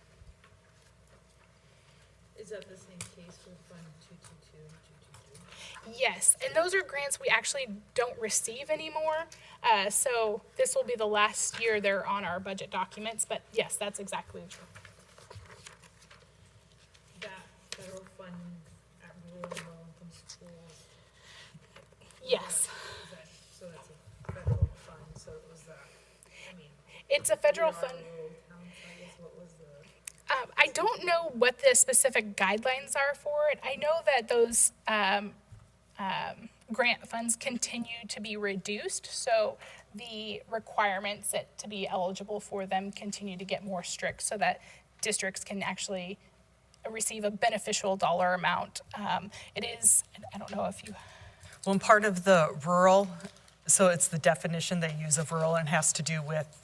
Is that the same case with Fund 222 and 223? Yes, and those are grants we actually don't receive anymore. So this will be the last year they're on our budget documents, but yes, that's exactly true. That federal fund at rural and low-income schools. Yes, So that's a federal fund, so it was that, it's a federal fund. rural towns, I guess, what was the? I don't know what the specific guidelines are for it. I know that those grant funds continue to be reduced, so the requirements to be eligible for them continue to get more strict so that districts can actually receive a beneficial dollar amount. It is, I don't know if you... Well, and part of the rural, so it's the definition they use of rural and has to do with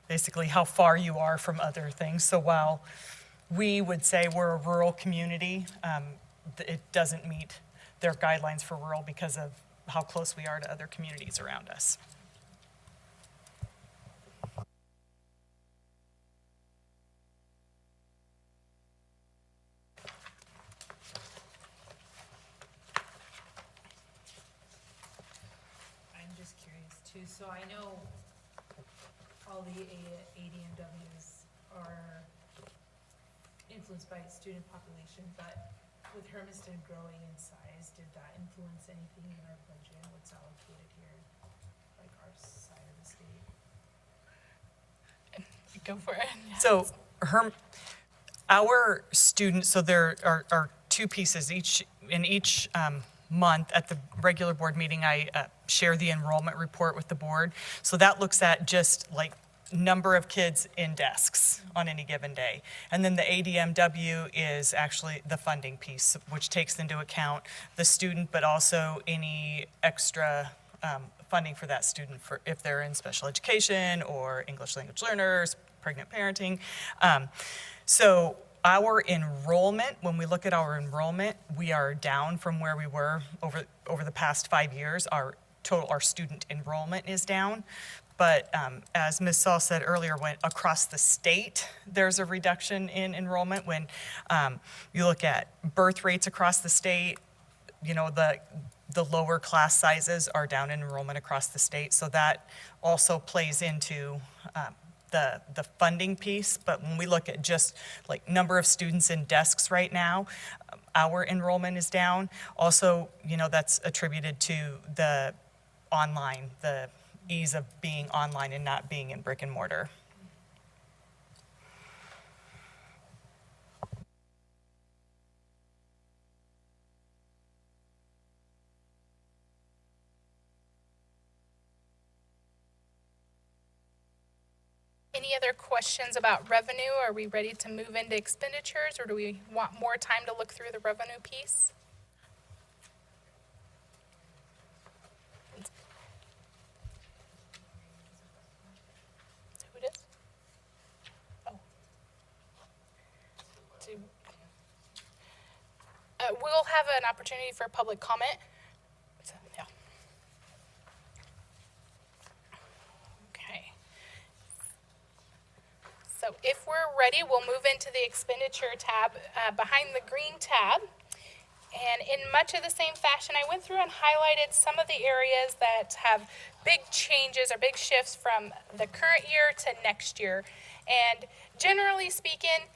basically how far you are from other things. So while we would say we're a rural community, it doesn't meet their guidelines for rural because of how close we are to other communities around us. I'm just curious too, so I know all the ADMWs are influenced by student population, but with Hermiston growing in size, did that influence anything in our budget, what's allocated here, like our side of the state? Go for it. So our students, so there are two pieces. In each month at the regular board meeting, I share the enrollment report with the board. So that looks at just like number of kids in desks on any given day. And then the ADMW is actually the funding piece, which takes into account the student, but also any extra funding for that student for if they're in special education or English language learners, pregnant parenting. So our enrollment, when we look at our enrollment, we are down from where we were over the past 5 years. Our student enrollment is down. But as Ms. Saul said earlier, when across the state, there's a reduction in enrollment. When you look at birth rates across the state, you know, the lower class sizes are down in enrollment across the state. So that also plays into the funding piece. But when we look at just like number of students in desks right now, our enrollment is down. Also, you know, that's attributed to the online, the ease of being online and not being in brick and mortar. Any other questions about revenue? Are we ready to move into expenditures, or do we want more time to look through the revenue piece? Who it is? Oh. We'll have an opportunity for public comment. So, yeah. So if we're ready, we'll move into the expenditure tab behind the green tab. And in much of the same fashion, I went through and highlighted some of the areas that have big changes or big shifts from the current year to next year. And generally speaking,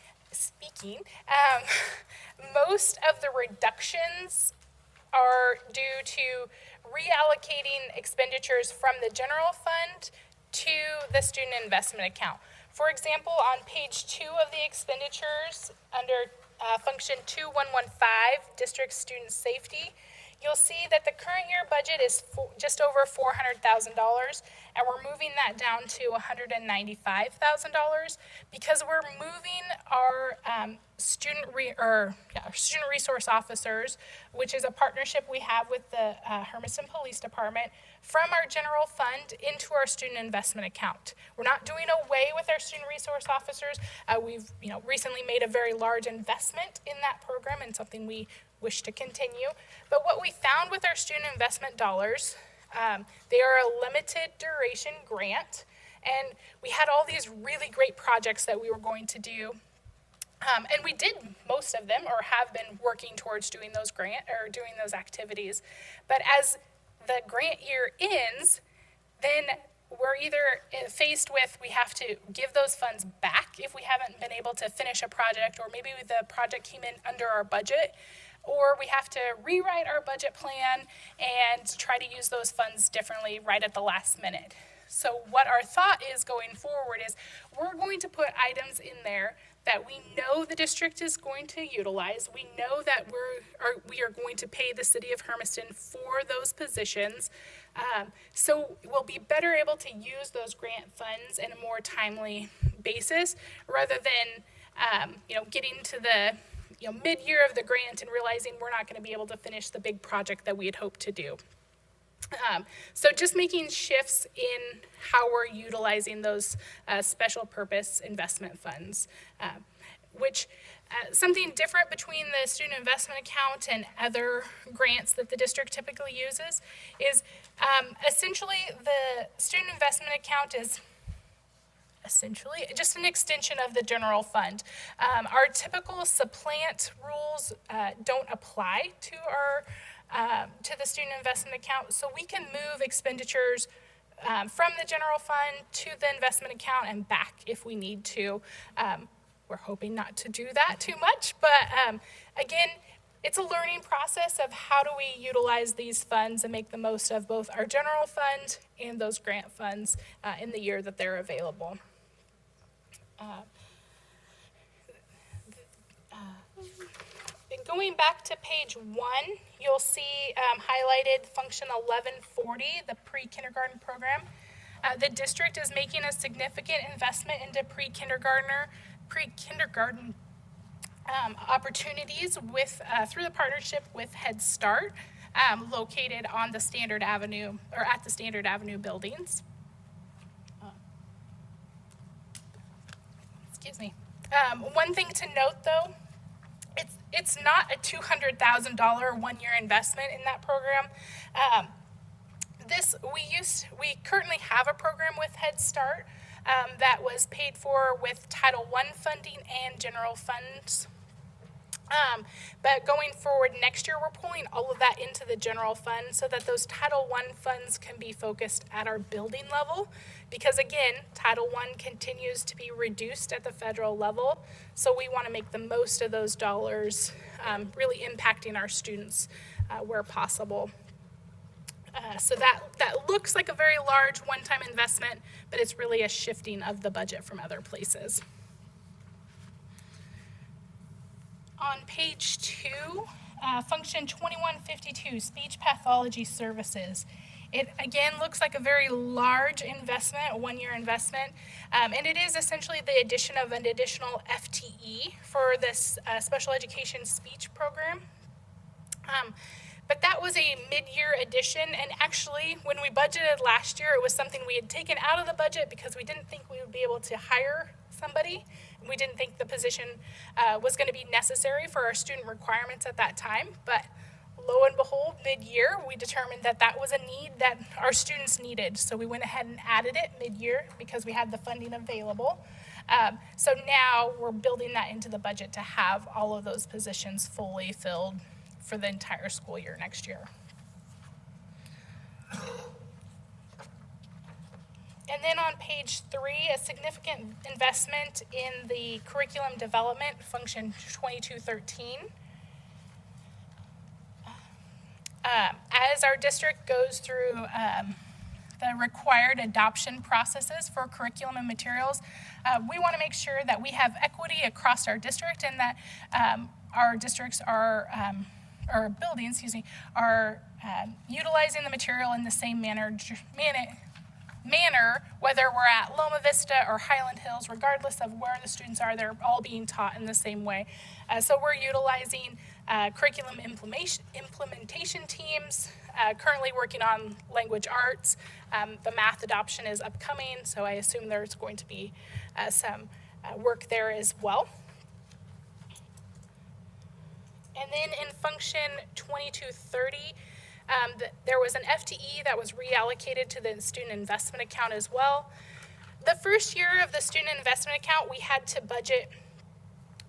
most of the reductions are due to reallocating expenditures from the general fund to the student investment account. For example, on page 2 of the expenditures, under function 2115, district student safety, you'll see that the current year budget is just over $400,000, and we're moving that down to $195,000 because we're moving our student resource officers, which is a partnership we have with the Hermiston Police Department, from our general fund into our student investment account. We're not doing away with our student resource officers. We've recently made a very large investment in that program and something we wish to continue. But what we found with our student investment dollars, they are a limited duration grant, and we had all these really great projects that we were going to do. And we did most of them, or have been working towards doing those doing those activities. But as the grant year ends, then we're either faced with we have to give those funds back if we haven't been able to finish a project, or maybe the project came in under our budget, or we have to rewrite our budget plan and try to use those funds differently right at the last minute. So what our thought is going forward is we're going to put items in there that we know the district is going to utilize. We know that we are going to pay the city of Hermiston for those positions. So we'll be better able to use those grant funds in a more timely basis rather than getting to the mid-year of the grant and realizing we're not going to be able to finish the big project that we had hoped to do. So just making shifts in how we're utilizing those special purpose investment funds, which something different between the student investment account and other grants that the district typically uses is essentially the student investment account is essentially just an extension of the general fund. Our typical supplant rules don't apply to the student investment account, so we can move expenditures from the general fund to the investment account and back if we need to. We're hoping not to do that too much, but again, it's a learning process of how do we utilize these funds and make the most of both our general fund and those grant funds in the year that they're available. Going back to page 1, you'll see highlighted function 1140, the pre-kindergarten program. The district is making a significant investment into pre-kindergarten opportunities through the partnership with Head Start, located on the Standard Avenue, or at the Standard Avenue buildings. Excuse me. One thing to note, though, it's not a $200,000 one-year investment in that program. We currently have a program with Head Start that was paid for with Title I funding and general funds. But going forward next year, we're pulling all of that into the general fund so that those Title I funds can be focused at our building level. Because again, Title I continues to be reduced at the federal level. So we want to make the most of those dollars, really impacting our students where possible. So that looks like a very large one-time investment, but it's really a shifting of the budget from other places. On page 2, function 2152, speech pathology services. It again looks like a very large investment, a one-year investment, and it is essentially the addition of an additional FTE for this special education speech program. But that was a mid-year addition, and actually, when we budgeted last year, it was something we had taken out of the budget because we didn't think we would be able to hire somebody. We didn't think the position was going to be necessary for our student requirements at that time, but lo and behold, mid-year, we determined that that was a need that our students needed. So we went ahead and added it mid-year because we had the funding available. So now we're building that into the budget to have all of those positions fully filled for the entire school year next year. And then on page 3, a significant investment in the curriculum development, function 2213. As our district goes through the required adoption processes for curriculum and materials, we want to make sure that we have equity across our district and that our districts are, or buildings, excuse me, are utilizing the material in the same manner, whether we're at Loma Vista or Highland Hills, regardless of where the students are, they're all being taught in the same way. So we're utilizing curriculum implementation teams, currently working on language arts. The math adoption is upcoming, so I assume there's going to be some work there as well. And then in function 2230, there was an FTE that was reallocated to the student investment account as well. The first year of the student investment account, we had to budget.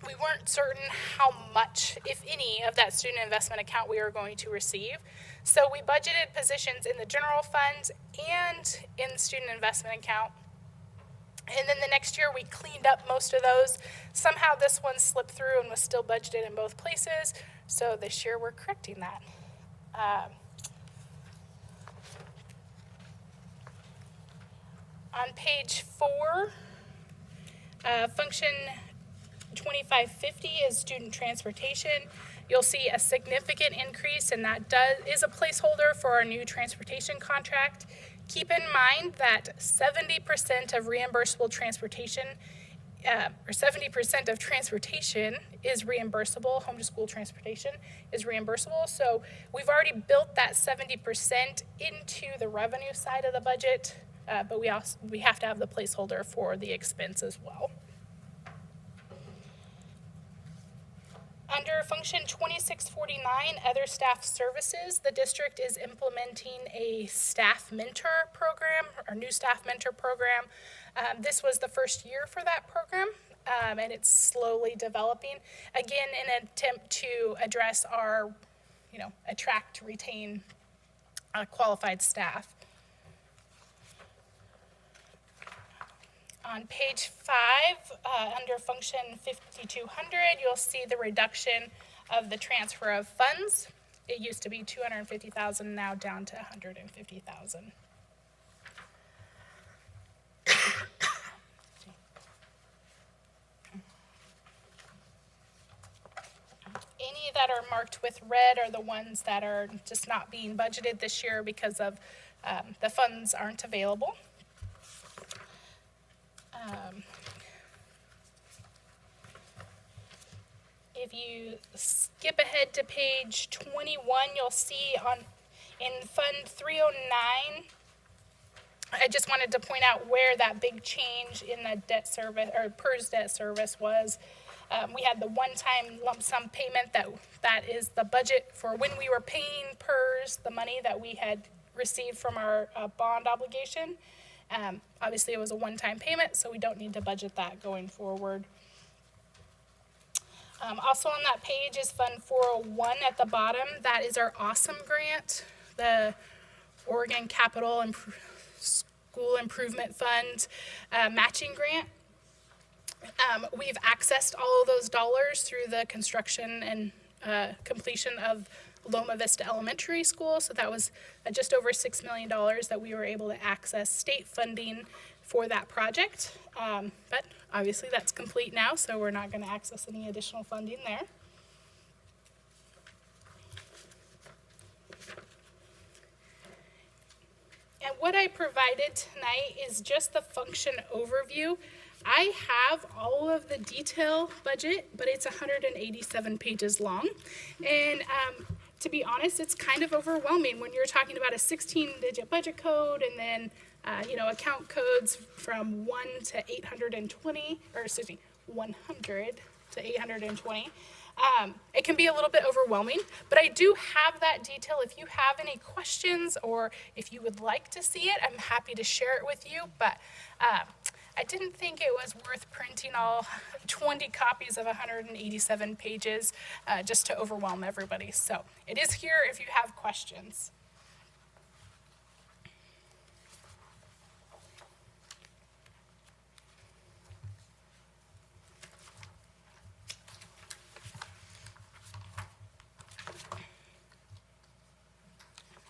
We weren't certain how much, if any, of that student investment account we were going to receive. So we budgeted positions in the general fund and in the student investment account. And then the next year we cleaned up most of those. Somehow this one slipped through and was still budgeted in both places. So this year we're correcting that. On page 4, function 2550 is student transportation. You'll see a significant increase, and that is a placeholder for our new transportation contract. Keep in mind that 70% of reimbursable transportation, or 70% of transportation is reimbursable. Home to school transportation is reimbursable. So we've already built that 70% into the revenue side of the budget, but we have to have the placeholder for the expense as well. Under function 2649, other staff services, the district is implementing a staff mentor program, or new staff mentor program. This was the first year for that program, and it's slowly developing. Again, in an attempt to address our, attract, retain qualified staff. On page 5, under function 5200, you'll see the reduction of the transfer of funds. It used to be $250,000, now down to $150,000. Any that are marked with red are the ones that are just not being budgeted this year because of the funds aren't available. If you skip ahead to page 21, you'll see in Fund 309, I just wanted to point out where that big change in the debt service, or PERS debt service was. We had the one-time lump sum payment that is the budget for when we were paying PERS, the money that we had received from our bond obligation. Obviously, it was a one-time payment, so we don't need to budget that going forward. Also on that page is Fund 401 at the bottom. That is our Awesome Grant, the Oregon Capital School Improvement Fund matching grant. We've accessed all of those dollars through the construction and completion of Loma Vista Elementary School. So that was just over $6 million that we were able to access state funding for that project. But obviously that's complete now, so we're not going to access any additional funding there. And what I provided tonight is just the function overview. I have all of the detail budget, but it's 187 pages long. And to be honest, it's kind of overwhelming when you're talking about a 16-digit budget code and then, account codes from 1 to 820, or excuse me, 100 to 820. It can be a little bit overwhelming, but I do have that detail. If you have any questions or if you would like to see it, I'm happy to share it with you. But I didn't think it was worth printing all 20 copies of 187 pages just to overwhelm everybody. So it is here if you have questions.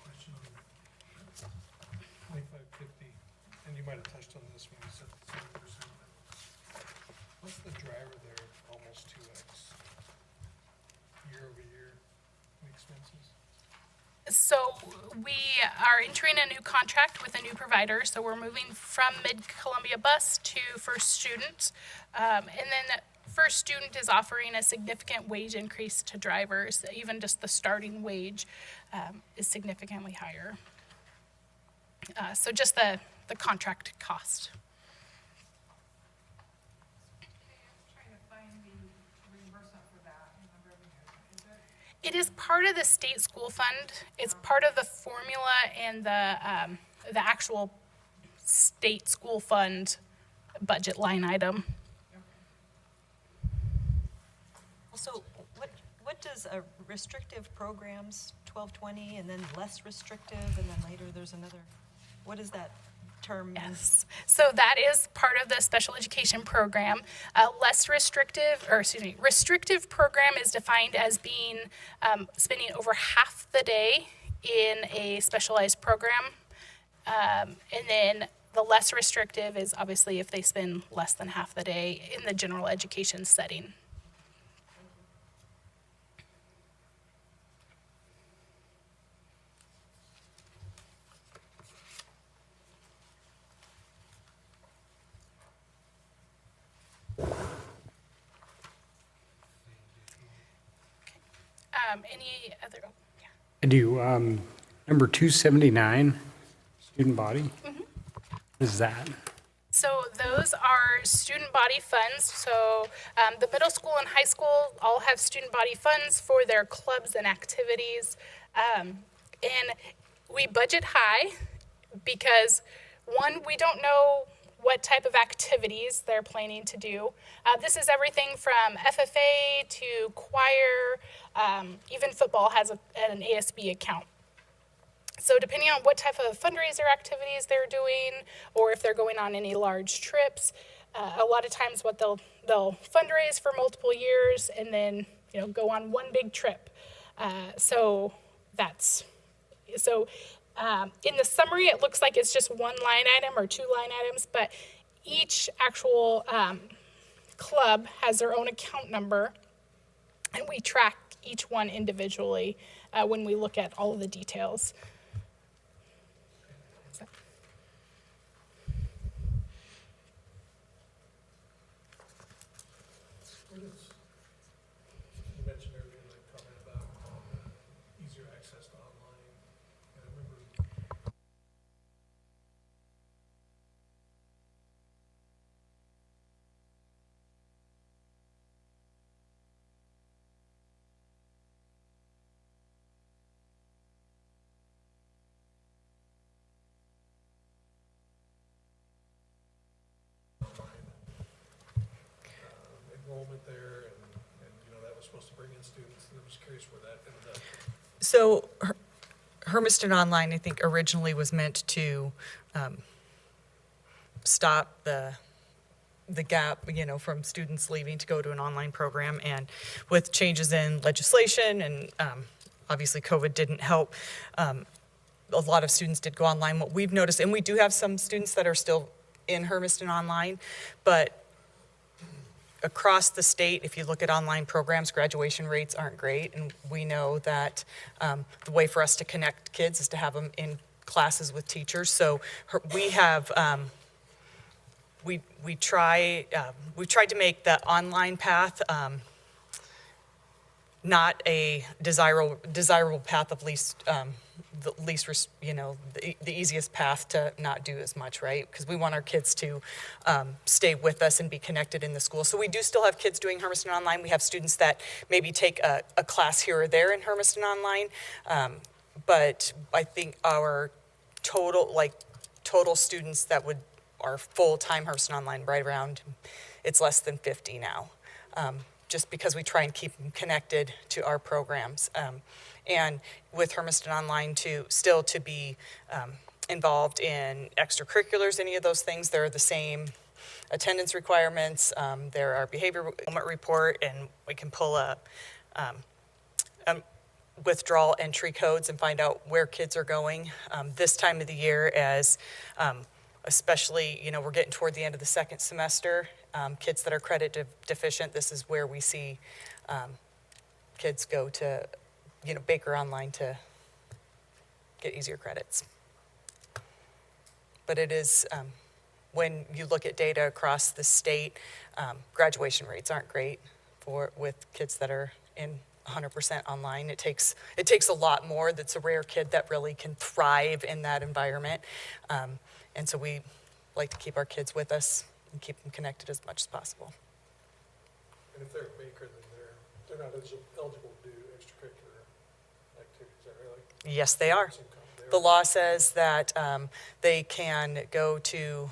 Question on 2550, and you might have touched on this when you said 7%. What's the driver there, almost 2x, year over year in expenses? So we are entering a new contract with a new provider. So we're moving from Mid-Columbia Bus to First Student. And then First Student is offering a significant wage increase to drivers. Even just the starting wage is significantly higher. So just the contract cost. Trying to find the reimbursement for that in the revenue. Is it? It is part of the state school fund. It's part of the formula and the actual state school fund budget line item. Also, what does a restrictive programs, 1220, and then less restrictive, and then later there's another, what does that term mean? Yes. So that is part of the special education program. Restrictive program is defined as being spending over half the day in a specialized program. And then the less restrictive is obviously if they spend less than half the day in the general education setting. Any other? Oh, yeah. I do. Number 279, student body. What is that? So those are student body funds. So the middle school and high school all have student body funds for their clubs and activities. And we budget high because, one, we don't know what type of activities they're planning to do. This is everything from FFA to choir, even football has an ASB account. So depending on what type of fundraiser activities they're doing, or if they're going on any large trips, a lot of times what they'll fundraise for multiple years and then go on one big trip. In the summary, it looks like it's just one line item or two line items, but each actual club has their own account number, and we track each one individually when we look at all of the details. You mentioned earlier in the comment about easier access to online. And I remember enrollment there, and that was supposed to bring in students, and I'm just curious where that ended up. So Hermiston Online, I think originally was meant to stop the gap, from students leaving to go to an online program. And with changes in legislation and obviously COVID didn't help, a lot of students did go online. What we've noticed, and we do have some students that are still in Hermiston Online, but across the state, if you look at online programs, graduation rates aren't great. And we know that the way for us to connect kids is to have them in classes with teachers. So we have, we've tried to make the online path not a desirable path of the easiest path to not do as much, right? Because we want our kids to stay with us and be connected in the school. So we do still have kids doing Hermiston Online. We have students that maybe take a class here or there in Hermiston Online. But I think our total students that our full-time Hermiston Online right around, it's less than 50 now, just because we try and keep them connected to our programs. And with Hermiston Online to be involved in extracurriculars, any of those things, they're the same attendance requirements. There are behavior enrollment report, and we can pull up withdrawal entry codes and find out where kids are going. This time of the year, as especially, we're getting toward the end of the second semester, kids that are credit deficient, this is where we see kids go to, Baker Online to get easier credits. But it is, when you look at data across the state, graduation rates aren't great with kids that are in 100% online. It takes a lot more. That's a rare kid that really can thrive in that environment. And so we like to keep our kids with us and keep them connected as much as possible. And if they're a Baker, then they're not eligible to do extracurricular activities, is that right? Yes, they are. The law says that they can go to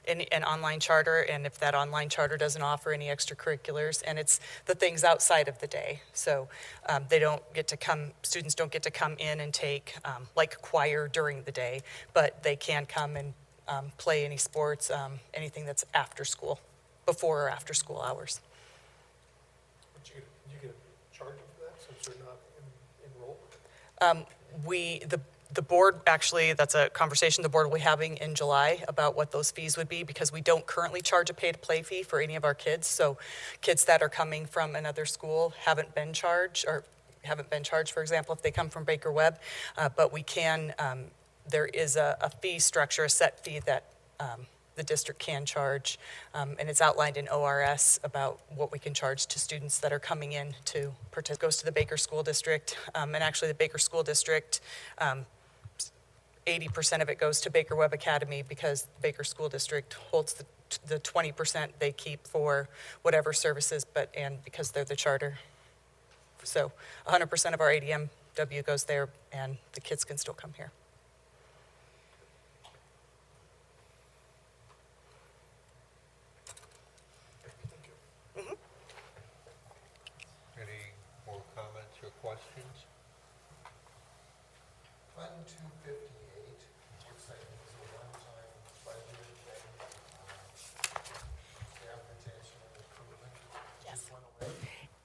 an online charter, and if that online charter doesn't offer any extracurriculars, and it's the things outside of the day. So students don't get to come in and take like choir during the day, but they can come and play any sports, anything that's after school, before or after school hours. But you get charged for that since they're not enrolled? The board, actually, that's a conversation the board will be having in July about what those fees would be, because we don't currently charge a pay-to-play fee for any of our kids. So kids that are coming from another school haven't been charged, for example, if they come from Baker Webb. But we can, there is a fee structure, a set fee that the district can charge, and it's outlined in ORS about what we can charge to students that are coming in to participate. It goes to the Baker School District, and actually the Baker School District, 80% of it goes to Baker Webb Academy, because the Baker School District holds the 20% they keep for whatever services, and because they're the charter. So 100% of our ADMW goes there, and the kids can still come here. Any more comments or questions? Fund 258, looks like it was a one-time budget thing, staff retention and recruitment. Yes. Just went away.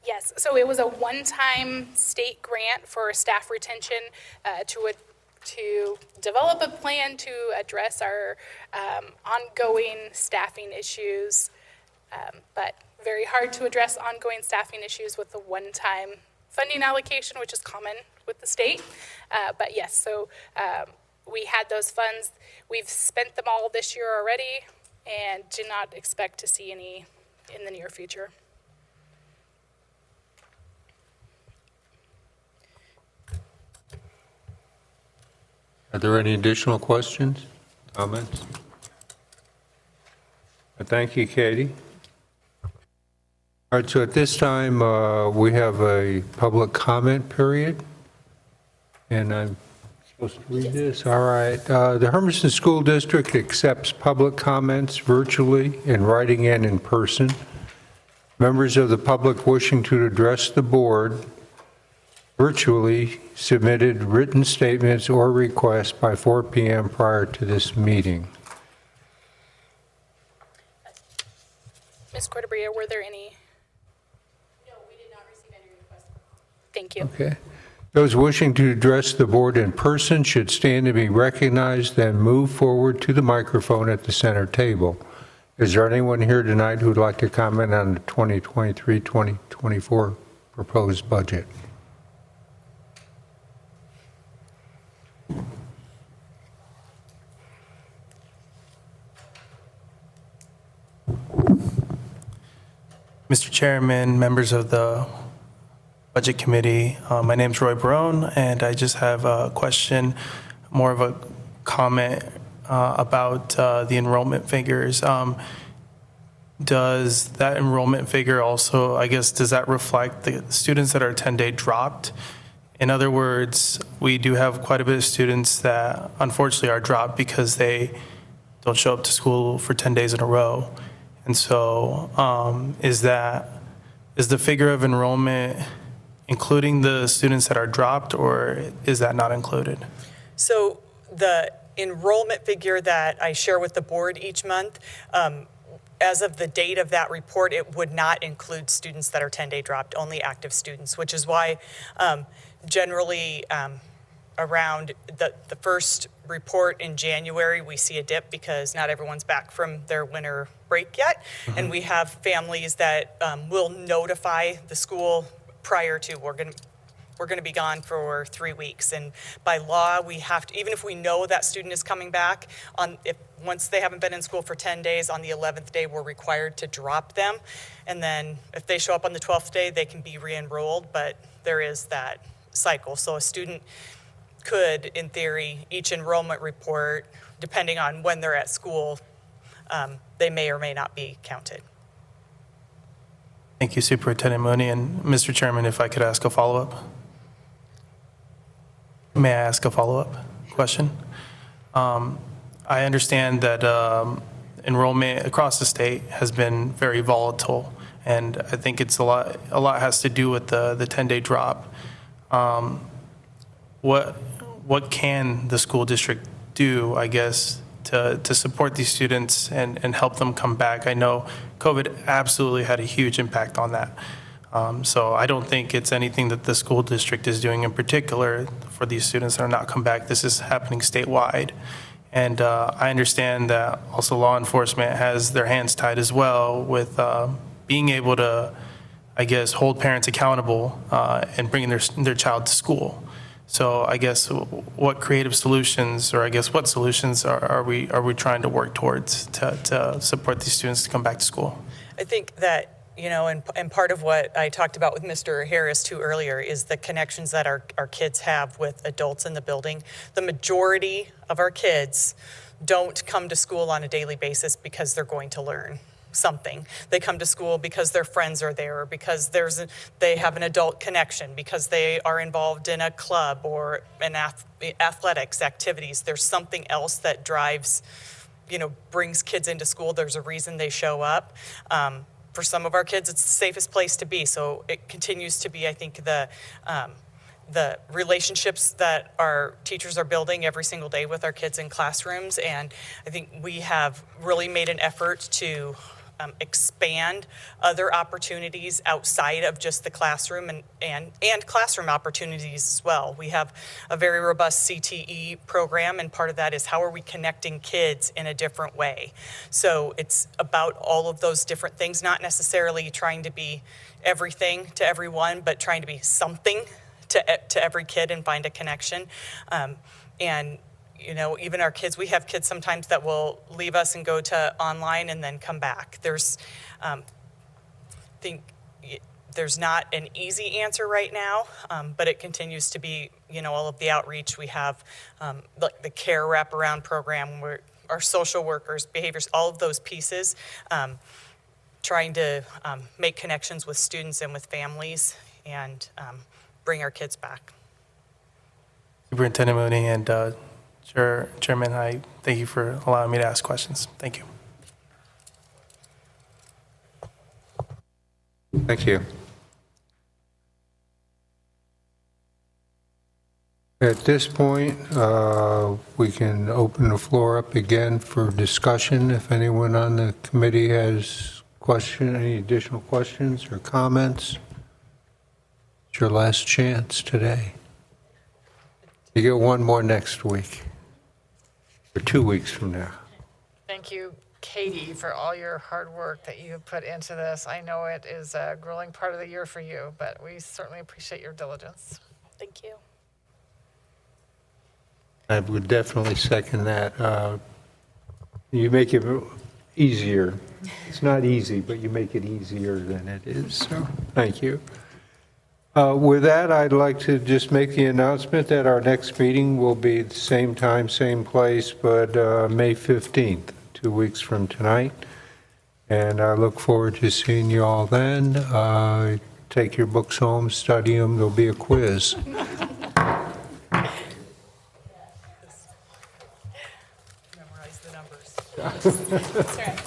Yes, so it was a one-time state grant for staff retention to develop a plan to address our ongoing staffing issues, but very hard to address ongoing staffing issues with the one-time funding allocation, which is common with the state. But yes, so we had those funds. We've spent them all this year already and do not expect to see any in the near future. Are there any additional questions, comments? Thank you, Katie. All right, so at this time, we have a public comment period, and I'm supposed to read this? All right. The Hermiston School District accepts public comments virtually, in writing, and in person. Members of the public wishing to address the board virtually submitted written statements or requests by 4 p.m. prior to this meeting. Ms. Cortabria, were there any? No, we did not receive any requests. Thank you. Okay. Those wishing to address the board in person should stand to be recognized, then move forward to the microphone at the center table. Is there anyone here tonight who would like to comment on the 2023-2024 proposed budget? Mr. Chairman, members of the Budget Committee, my name's Roy Barone, and I just have a question, more of a comment about the enrollment figures. Does that enrollment figure also, I guess, does that reflect the students that are 10-day dropped? In other words, we do have quite a bit of students that unfortunately are dropped because they don't show up to school for 10 days in a row. And so is the figure of enrollment including the students that are dropped, or is that not included? So the enrollment figure that I share with the board each month, as of the date of that report, it would not include students that are 10-day dropped, only active students, which is why generally around the first report in January, we see a dip because not everyone's back from their winter break yet. And we have families that will notify the school prior to, we're going to be gone for 3 weeks. And by law, we have to, even if we know that student is coming back, once they haven't been in school for 10 days, on the 11th day, we're required to drop them. And then if they show up on the 12th day, they can be re-enrolled, but there is that cycle. So a student could, in theory, each enrollment report, depending on when they're at school, they may or may not be counted. Thank you, Superintendent Mooney. And Mr. Chairman, if I could ask a follow-up? May I ask a follow-up question? I understand that enrollment across the state has been very volatile, and I think it's a lot has to do with the 10-day drop. What can the school district do, I guess, to support these students and help them come back? I know COVID absolutely had a huge impact on that. So I don't think it's anything that the school district is doing in particular for these students that are not come back. This is happening statewide. And I understand that also law enforcement has their hands tied as well with being able to, I guess, hold parents accountable and bringing their child to school. So I guess what creative solutions, or I guess what solutions are we trying to work towards to support these students to come back to school? I think that, and part of what I talked about with Mr. Harris too earlier is the connections that our kids have with adults in the building. The majority of our kids don't come to school on a daily basis because they're going to learn something. They come to school because their friends are there, or because they have an adult connection, because they are involved in a club or in athletics activities. There's something else that drives, brings kids into school. There's a reason they show up. For some of our kids, it's the safest place to be. So it continues to be, I think, the relationships that our teachers are building every single day with our kids in classrooms. And I think we have really made an effort to expand other opportunities outside of just the classroom and classroom opportunities as well. We have a very robust CTE program, and part of that is how are we connecting kids in a different way. So it's about all of those different things, not necessarily trying to be everything to everyone, but trying to be something to every kid and find a connection. And even our kids, we have kids sometimes that will leave us and go to online and then come back. There's not an easy answer right now, but it continues to be, all of the outreach. We have the care wraparound program where our social workers, behaviors, all of those pieces, trying to make connections with students and with families and bring our kids back. Superintendent Mooney and Chairman, I thank you for allowing me to ask questions. Thank you. Thank you. At this point, we can open the floor up again for discussion. If anyone on the committee has any additional questions or comments, it's your last chance today. You get one more next week, or 2 weeks from now. Thank you, Katie, for all your hard work that you have put into this. I know it is a grueling part of the year for you, but we certainly appreciate your diligence. Thank you. I would definitely second that. You make it easier. It's not easy, but you make it easier than it is, so thank you. With that, I'd like to just make the announcement that our next meeting will be the same time, same place, but May 15th, 2 weeks from tonight. And I look forward to seeing you all then. Take your books home, study them, there'll be a quiz. Memorize the numbers. That's right.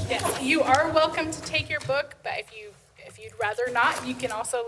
Yes, you are welcome to take your book, but if you'd rather not, you can also